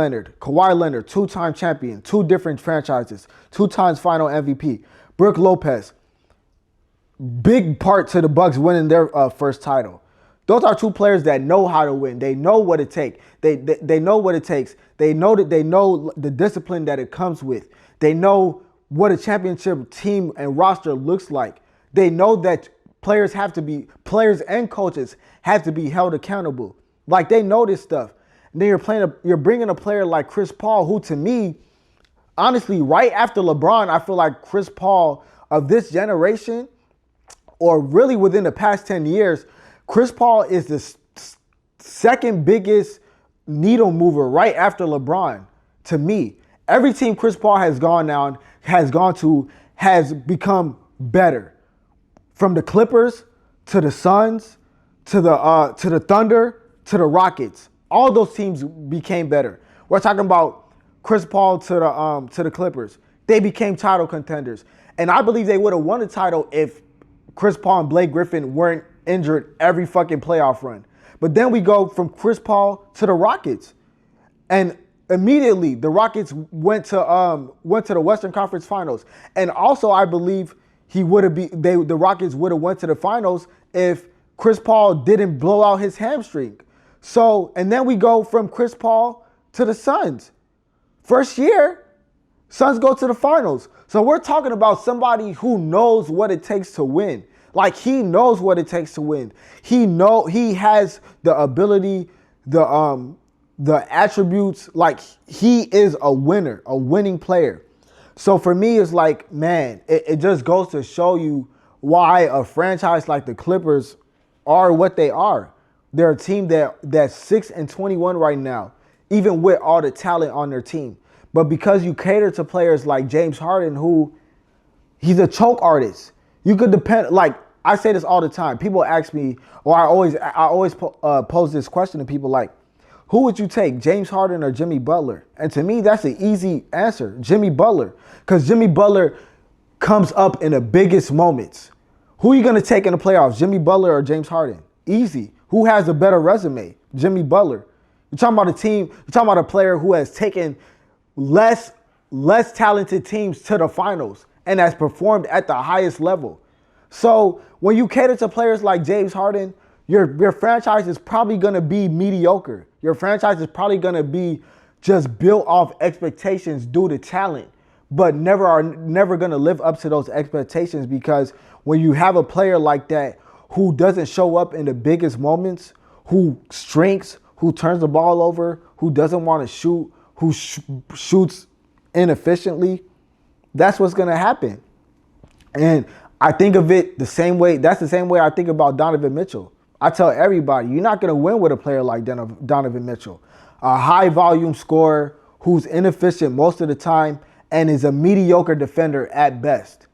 Leonard, two-time champion, two different franchises, 2 times final MVP. Brook Lopez, big part to the Bucks winning their first title. Those are two players that know how to win. They know what it takes. They know what it takes. They know the discipline that it comes with. They know what a championship team and roster looks like. They know that players and coaches have to be held accountable. Like, they know this stuff. And then you're bringing a player like Chris Paul, who, to me, honestly, right after LeBron, I feel like Chris Paul of this generation, or really within the past 10 years, Chris Paul is the second biggest needle mover right after LeBron, to me. Every team Chris Paul has gone to has become better. From the Clippers to the Suns to the Thunder to the Rockets. All those teams became better. We're talking about Chris Paul to the Clippers. They became title contenders. And I believe they would have won the title if Chris Paul and Blake Griffin weren't injured every fucking playoff run. But then we go from Chris Paul to the Rockets. And immediately the Rockets went to the Western Conference Finals. And also I believe the Rockets would have went to the finals if Chris Paul didn't blow out his hamstring. So, and then we go from Chris Paul to the Suns. First year, Suns go to the finals. So we're talking about somebody who knows what it takes to win. Like, he knows what it takes to win. He has the ability, the attributes. Like, he is a winner, a winning player. So for me, it's like, man, it just goes to show you why a franchise like the Clippers are what they are. They're a team that's 6-21 right now, even with all the talent on their team. But because you cater to players like James Harden, who he's a choke artist, you could depend. Like, I say this all the time. People ask me, or I always pose this question to people, like, who would you take, James Harden or Jimmy Butler? And to me, that's an easy answer, Jimmy Butler, because Jimmy Butler comes up in the biggest moments. Who are you going to take in the playoffs, Jimmy Butler or James Harden? Easy. Who has a better resume? Jimmy Butler. You're talking about a team, you're talking about a player who has taken less talented teams to the finals and has performed at the highest level. So when you cater to players like James Harden, your franchise is probably going to be mediocre. Your franchise is probably going to be just built off expectations due to talent, but never going to live up to those expectations, because when you have a player like that who doesn't show up in the biggest moments, who shrinks, who turns the ball over, who doesn't want to shoot, who shoots inefficiently, that's what's going to happen. And I think of it the same way. That's the same way I think about Donovan Mitchell. I tell everybody, you're not going to win with a player like Donovan Mitchell, a high volume scorer who's inefficient most of the time and is a mediocre defender at best.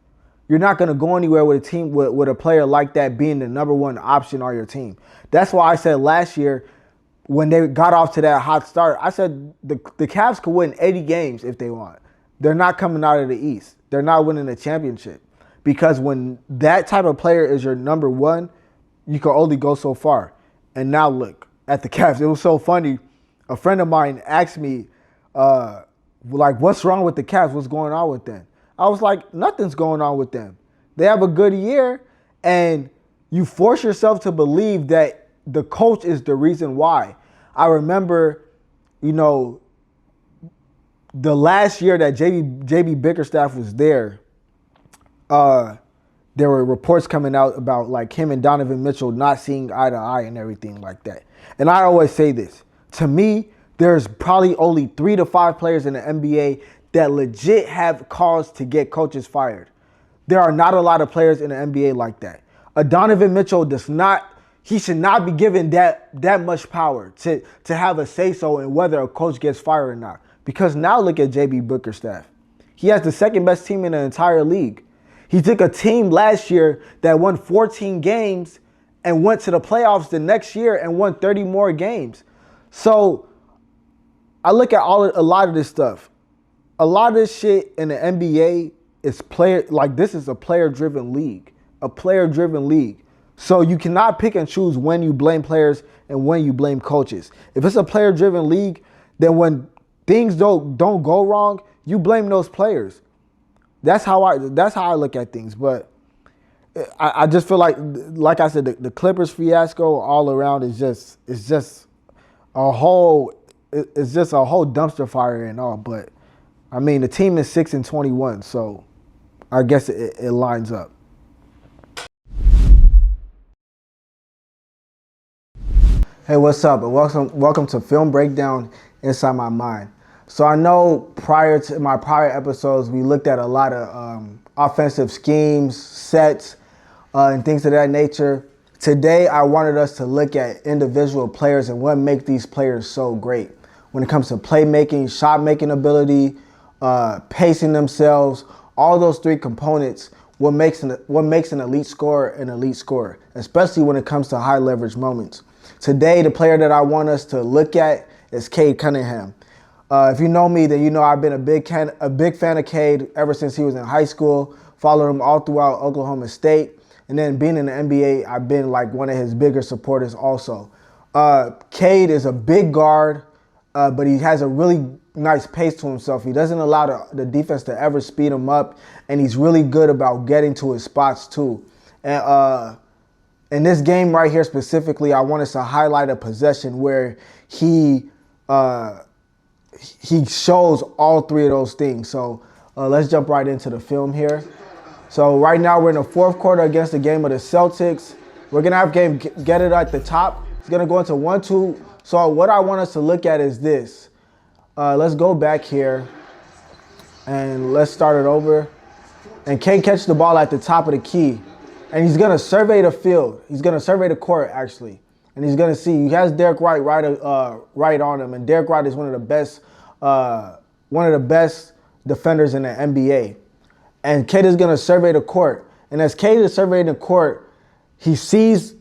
You're not going to go anywhere with a team with a player like that being the number one option on your team. That's why I said last year, when they got off to that hot start, I said the Cavs could win 80 games if they want. They're not coming out of the East. They're not winning a championship, because when that type of player is your number one, you can only go so far. And now look at the Cavs. It was so funny. A friend of mine asked me, what's wrong with the Cavs? What's going on with them? I was like, nothing's going on with them. They have a good year, and you force yourself to believe that the coach is the reason why. I remember, the last year that JB Bickerstaff was there, there were reports coming out about like him and Donovan Mitchell not seeing eye to eye and everything like that. And I always say this. To me, there's probably only 3 to 5 players in the NBA that legit have cause to get coaches fired. There are not a lot of players in the NBA like that. Donovan Mitchell he should not be given that much power to have a say-so in whether a coach gets fired or not. Because now look at J.B. Bickerstaff. He has the second best team in the entire league. He took a team last year that won 14 games and went to the playoffs the next year and won 30 more games. So I look at a lot of this stuff. A lot of this shit in the NBA is this is a player-driven league. A player-driven league. So you cannot pick and choose when you blame players and when you blame coaches. If it's a player-driven league, then when things don't go wrong, you blame those players. That's how I look at things. But I just feel like I said, the Clippers fiasco all around is just a whole dumpster fire and all. But I mean, the team is 6-21, so I guess it lines up. Hey, what's up? And welcome to Film Breakdown Inside My Mind. So I know prior to my prior episodes, we looked at a lot of offensive schemes, sets, and things of that nature. Today, I wanted us to look at individual players and what makes these players so great. When it comes to playmaking, shot-making ability, pacing themselves, all those three components, what makes an elite scorer an elite scorer, especially when it comes to high-leverage moments. Today, the player that I want us to look at is Cade Cunningham. If you know me, then you know I've been a big fan of Cade ever since he was in high school. Followed him all throughout Oklahoma State. And then being in the NBA, I've been like one of his bigger supporters also. Cade is a big guard, but he has a really nice pace to himself. He doesn't allow the defense to ever speed him up, and he's really good about getting to his spots too. And in this game right here specifically, I want us to highlight a possession where he shows all three of those things. So let's jump right into the film here. So right now we're in the fourth quarter against the game of the Celtics. We're going to have game get it at the top. It's going to go into 1-2. So what I want us to look at is this. Let's go back here and let's start it over. And Cade catches the ball at the top of the key. And he's going to survey the field. He's going to survey the court, actually. And he's going to see. He has Derek White right on him. And Derek White is one of the best defenders in the NBA. And Cade is going to survey the court. And as Cade is surveying the court, he sees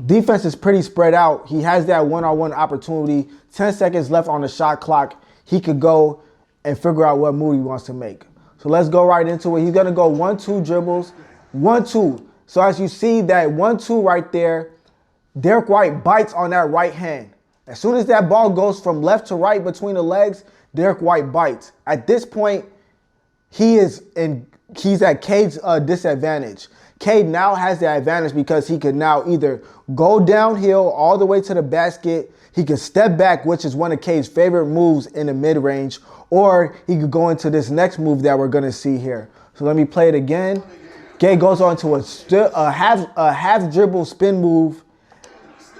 defense is pretty spread out. He has that one-on-one opportunity. 10 seconds left on the shot clock. He could go and figure out what move he wants to make. So let's go right into it. He's going to go 1-2 dribbles. 1-2. So as you see that 1-2 right there, Derek White bites on that right hand. As soon as that ball goes from left to right between the legs, Derek White bites. At this point, he's at Cade's disadvantage. Cade now has the advantage because he could now either go downhill all the way to the basket, he could step back, which is one of Cade's favorite moves in the mid-range, or he could go into this next move that we're going to see here. So let me play it again. Cade goes on to a half dribble spin move,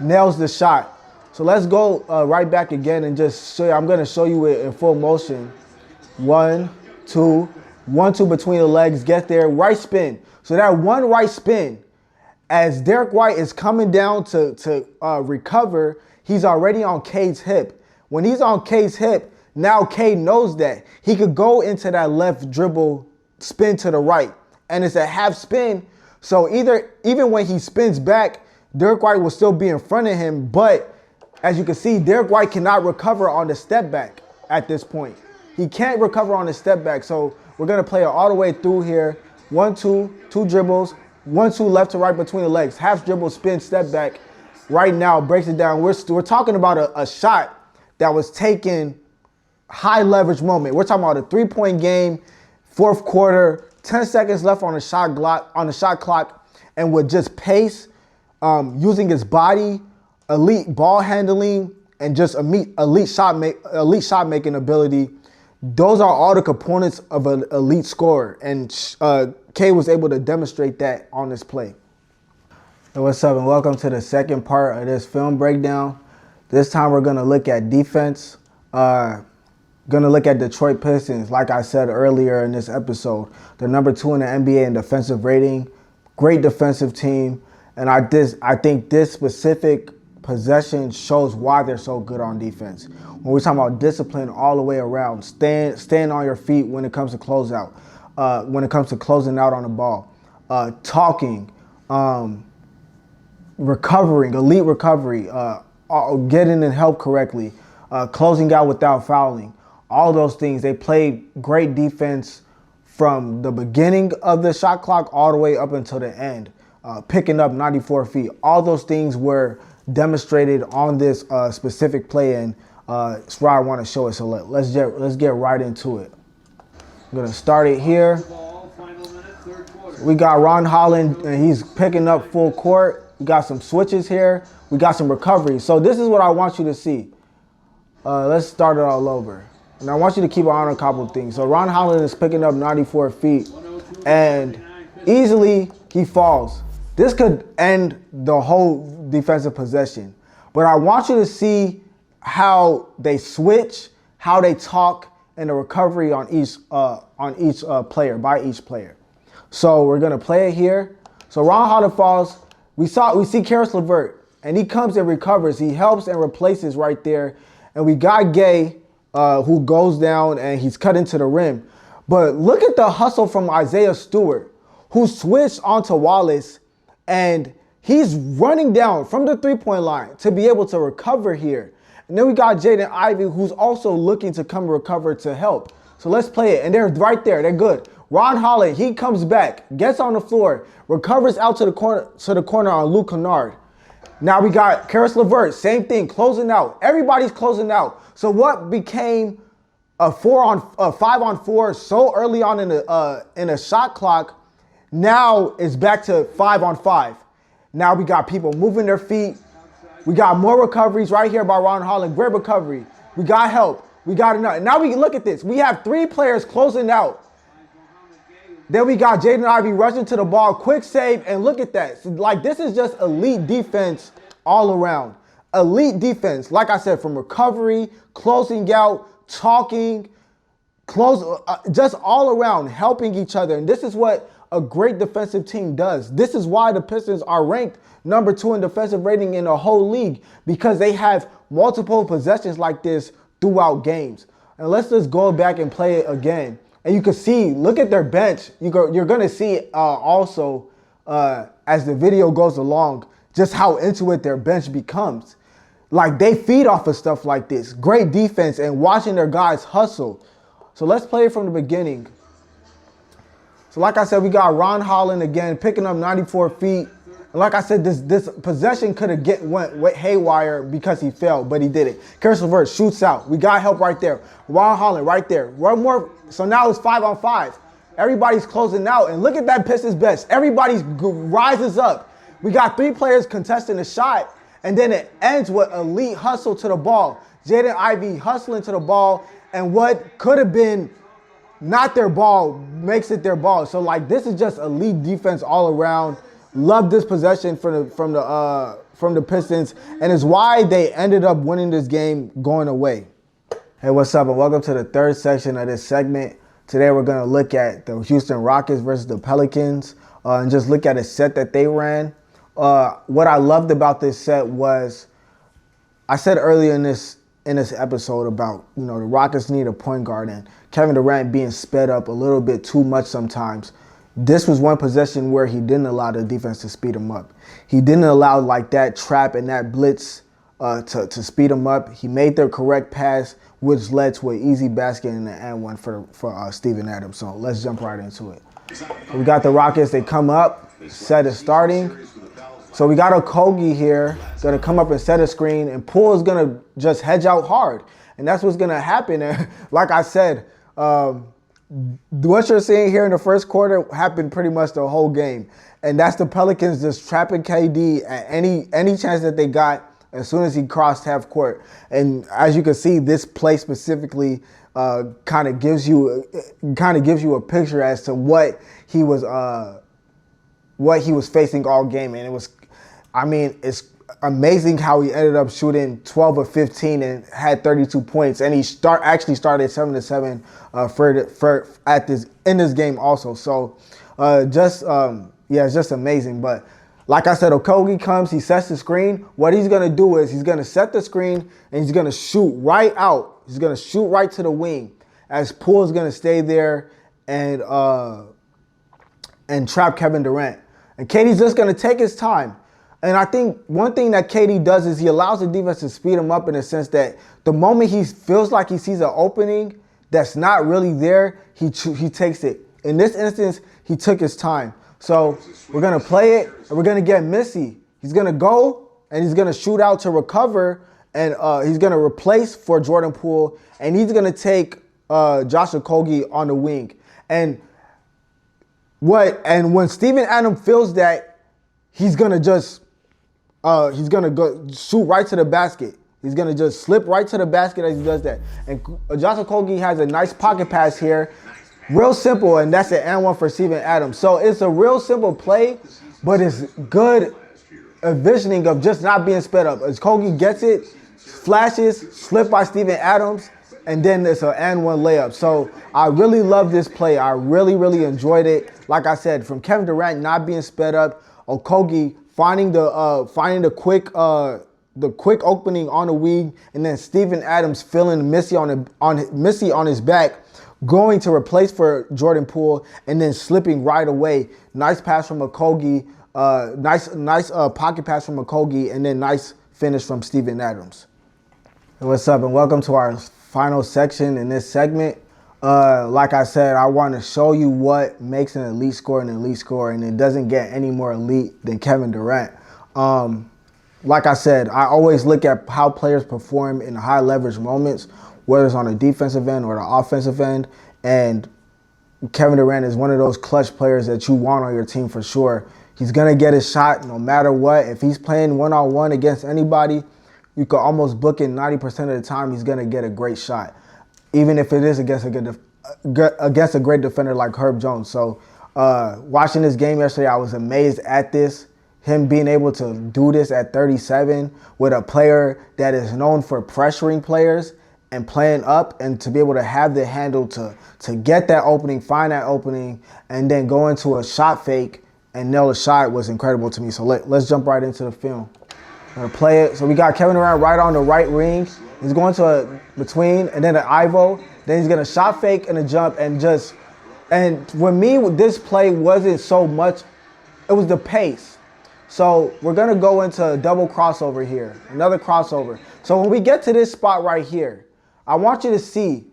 nails the shot. So let's go right back again and just show you. I'm going to show you it in full motion. 1-2, 1-2 between the legs, get there, right spin. So that one right spin, as Derek White is coming down to recover, he's already on Cade's hip. When he's on Cade's hip, now Cade knows that. He could go into that left dribble spin to the right. And it's a half spin. So even when he spins back, Derek White will still be in front of him. But as you can see, Derek White cannot recover on the step back at this point. He can't recover on the step back. So we're going to play it all the way through here. 1-2, 2 dribbles, 1-2 left to right between the legs. Half dribble, spin, step back. Right now, breaks it down. We're talking about a shot that was taken high leverage moment. We're talking about a 3-point game, fourth quarter, 10 seconds left on the shot clock, and with just pace, using his body, elite ball handling, and just elite shot making ability. Those are all the components of an elite scorer, and Cade was able to demonstrate that on this play. Hey, what's up, and welcome to the second part of this film breakdown. This time we're going to look at defense. Going to look at Detroit Pistons, like I said earlier in this episode. They're number 2 in the NBA in defensive rating. Great defensive team. And I think this specific possession shows why they're so good on defense. When we're talking about discipline all the way around, staying on your feet when it comes to closeout, when it comes to closing out on the ball, talking, recovering, elite recovery, getting in help correctly, closing out without fouling. All those things. They played great defense from the beginning of the shot clock all the way up until the end, picking up 94 feet. All those things were demonstrated on this specific play, and it's where I want to show it. So let's get right into it. I'm going to start it here. We got Ron Holland, and he's picking up full court. We got some switches here. We got some recovery. So this is what I want you to see. Let's start it all over. And I want you to keep an eye on a couple of things. So Ron Holland is picking up 94 feet, and easily he falls. This could end the whole defensive possession. But I want you to see how they switch, how they talk, and the recovery on each player, by each player. So we're gonna play it here. So Ron Holland falls. We see Caris LeVert, and he comes and recovers. He helps and replaces right there. And we got Gay, who goes down and he's cut into the rim. But look at the hustle from Isaiah Stewart, who switched onto Wallace, and he's running down from the three-point line to be able to recover here. And then we got Jaden Ivey, who's also looking to come recover to help. So let's play it. And they're right there. They're good. Ron Holland, he comes back, gets on the floor, recovers out to the corner on Luke Kennard. Now we got Caris LeVert, same thing, closing out. Everybody's closing out. So what became a 5-on-4 so early on in the shot clock, now is back to 5-on-5. Now we got people moving their feet. We got more recoveries right here by Ron Holland. Great recovery. We got help. We got enough. Now we look at this. We have 3 players closing out. Then we got Jaden Ivey rushing to the ball, quick save, and look at that. Like, this is just elite defense all around. Elite defense, like I said, from recovery, closing out, talking, just all around, helping each other. And this is what a great defensive team does. This is why the Pistons are ranked number 2 in defensive rating in the whole league, because they have multiple possessions like this throughout games. And let's just go back and play it again. And you can see, look at their bench. You're going to see also as the video goes along just how into it their bench becomes. Like, they feed off of stuff like this. Great defense and watching their guys hustle. So let's play it from the beginning. So like I said, we got Ron Holland again picking up 94 feet. And like I said, this possession could have went haywire because he fell, but he did it. Caris LeVert shoots out. We got help right there. Ron Holland right there. One more. So now it's 5-on-5. Everybody's closing out. And look at that Pistons bench. Everybody rises up. We got 3 players contesting the shot. And then it ends with elite hustle to the ball. Jaden Ivey hustling to the ball. And what could have been not their ball makes it their ball. So, like, this is just elite defense all around. Love this possession from the Pistons, and it's why they ended up winning this game going away. Hey, what's up, and welcome to the third section of this segment. Today we're going to look at the Houston Rockets versus the Pelicans and just look at a set that they ran. What I loved about this set was, I said earlier in this episode about, the Rockets need a point guard and Kevin Durant being sped up a little bit too much sometimes. This was one possession where he didn't allow the defense to speed him up. He didn't allow like that trap and that blitz to speed him up. He made the correct pass, which led to an easy basket and an and one for Steven Adams. So let's jump right into it. We got the Rockets. They come up. Set is starting. So we got Okogie here, going to come up and set a screen, and Poole is going to just hedge out hard. And that's what's going to happen. And like I said, what you're seeing here in the first quarter happened pretty much the whole game. And that's the Pelicans just trapping KD at any chance that they got as soon as he crossed half court. And as you can see, this play specifically kind of gives you a picture as to what he was facing all game. And it was, it's amazing how he ended up shooting 12 of 15 and had 32 points, and he actually started 7-7 in this game also. So it's just amazing. But like I said, Okogie comes, he sets the screen. What he's gonna do is he's gonna set the screen and he's gonna shoot right out. He's gonna shoot right to the wing, as Poole's gonna stay there and trap Kevin Durant. And KD's just gonna take his time. And I think one thing that KD does is he allows the defense to speed him up in the sense that the moment he feels like he sees an opening that's not really there, he takes it. In this instance, he took his time. So we're going to play it, and we're going to get Missy. He's going to go, and he's going to shoot out to recover, and he's going to replace for Jordan Poole, and he's going to take Josh Okogie on the wing. And when Steven Adams feels that, he's going to go shoot right to the basket. He's going to just slip right to the basket as he does that. And Josh Okogie has a nice pocket pass here. Real simple, and that's an and one for Steven Adams. So it's a real simple play, but it's good envisioning of just not being sped up. As Okogie gets it, flashes, slip by Steven Adams, and then it's an and one layup. So I really love this play. I really, really enjoyed it. Like I said, from Kevin Durant not being sped up, Okogie finding the quick opening on the wing, and then Steven Adams feeling Missy on his back, going to replace for Jordan Poole, and then slipping right away. Nice pass from Okogie, nice pocket pass from Okogie, and then nice finish from Steven Adams. Hey, what's up, and welcome to our final section in this segment. Like I said, I want to show you what makes an elite scorer, and it doesn't get any more elite than Kevin Durant. Like I said, I always look at how players perform in high leverage moments, whether it's on the defensive end or the offensive end, and Kevin Durant is one of those clutch players that you want on your team for sure. He's going to get his shot no matter what. If he's playing one-on-one against anybody, you could almost book it 90% of the time he's going to get a great shot, even if it is against a great defender like Herb Jones. So watching this game yesterday, I was amazed at this. Him being able to do this at 37 with a player that is known for pressuring players and playing up, and to be able to have the handle to get that opening, find that opening, and then go into a shot fake and nail the shot was incredible to me. So let's jump right into the film. I'm gonna play it. So we got Kevin Durant right on the right ring. He's going to a between and then an Ivo. Then he's gonna shot fake and a jump and with me, this play wasn't so much, it was the pace. So we're gonna go into a double crossover here, another crossover. So when we get to this spot right here, I want you to see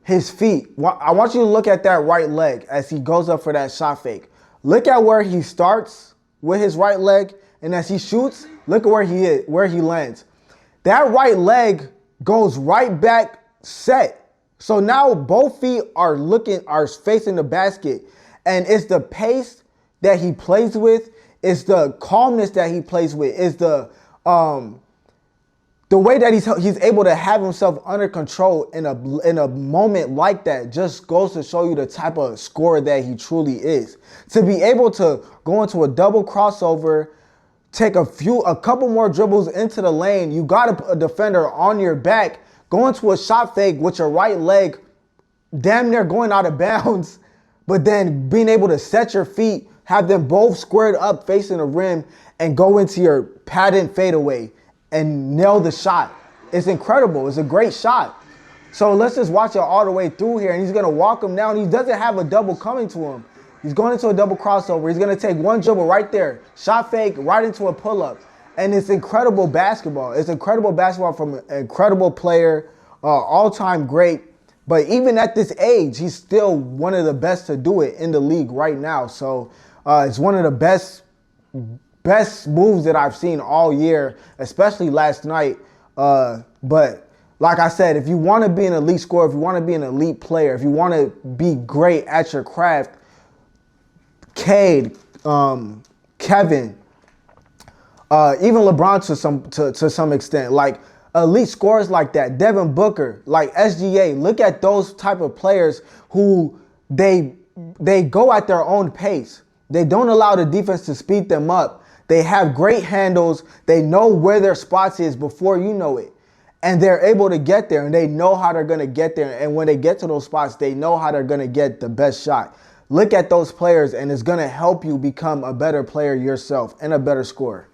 his feet. I want you to look at that right leg as he goes up for that shot fake. Look at where he starts with his right leg, and as he shoots, look at where he lands. That right leg goes right back set. So now both feet are facing the basket, and it's the pace that he plays with. It's the calmness that he plays with. It's the way that he's able to have himself under control in a moment like that just goes to show you the type of scorer that he truly is. To be able to go into a double crossover, take a couple more dribbles into the lane, you got a defender on your back, go into a shot fake with your right leg damn near going out of bounds, but then being able to set your feet, have them both squared up facing the rim, and go into your patent fadeaway and nail the shot. It's incredible. It's a great shot. So let's just watch it all the way through here, and he's going to walk him down. He doesn't have a double coming to him. He's going into a double crossover. He's going to take one dribble right there, shot fake right into a pull-up. And it's incredible basketball. It's incredible basketball from an incredible player, all-time great. But even at this age, he's still one of the best to do it in the league right now. So it's one of the best moves that I've seen all year, especially last night. But like I said, if you want to be an elite scorer, if you want to be an elite player, if you want to be great at your craft, Cade, Kevin, even LeBron to some extent, like elite scorers like that, Devin Booker, like SGA, look at those type of players who they go at their own pace. They don't allow the defense to speed them up. They have great handles. They know where their spots is before you know it. And they're able to get there, and they know how they're going to get there. And when they get to those spots, they know how they're going to get the best shot. Look at those players, and it's going to help you become a better player yourself and a better scorer.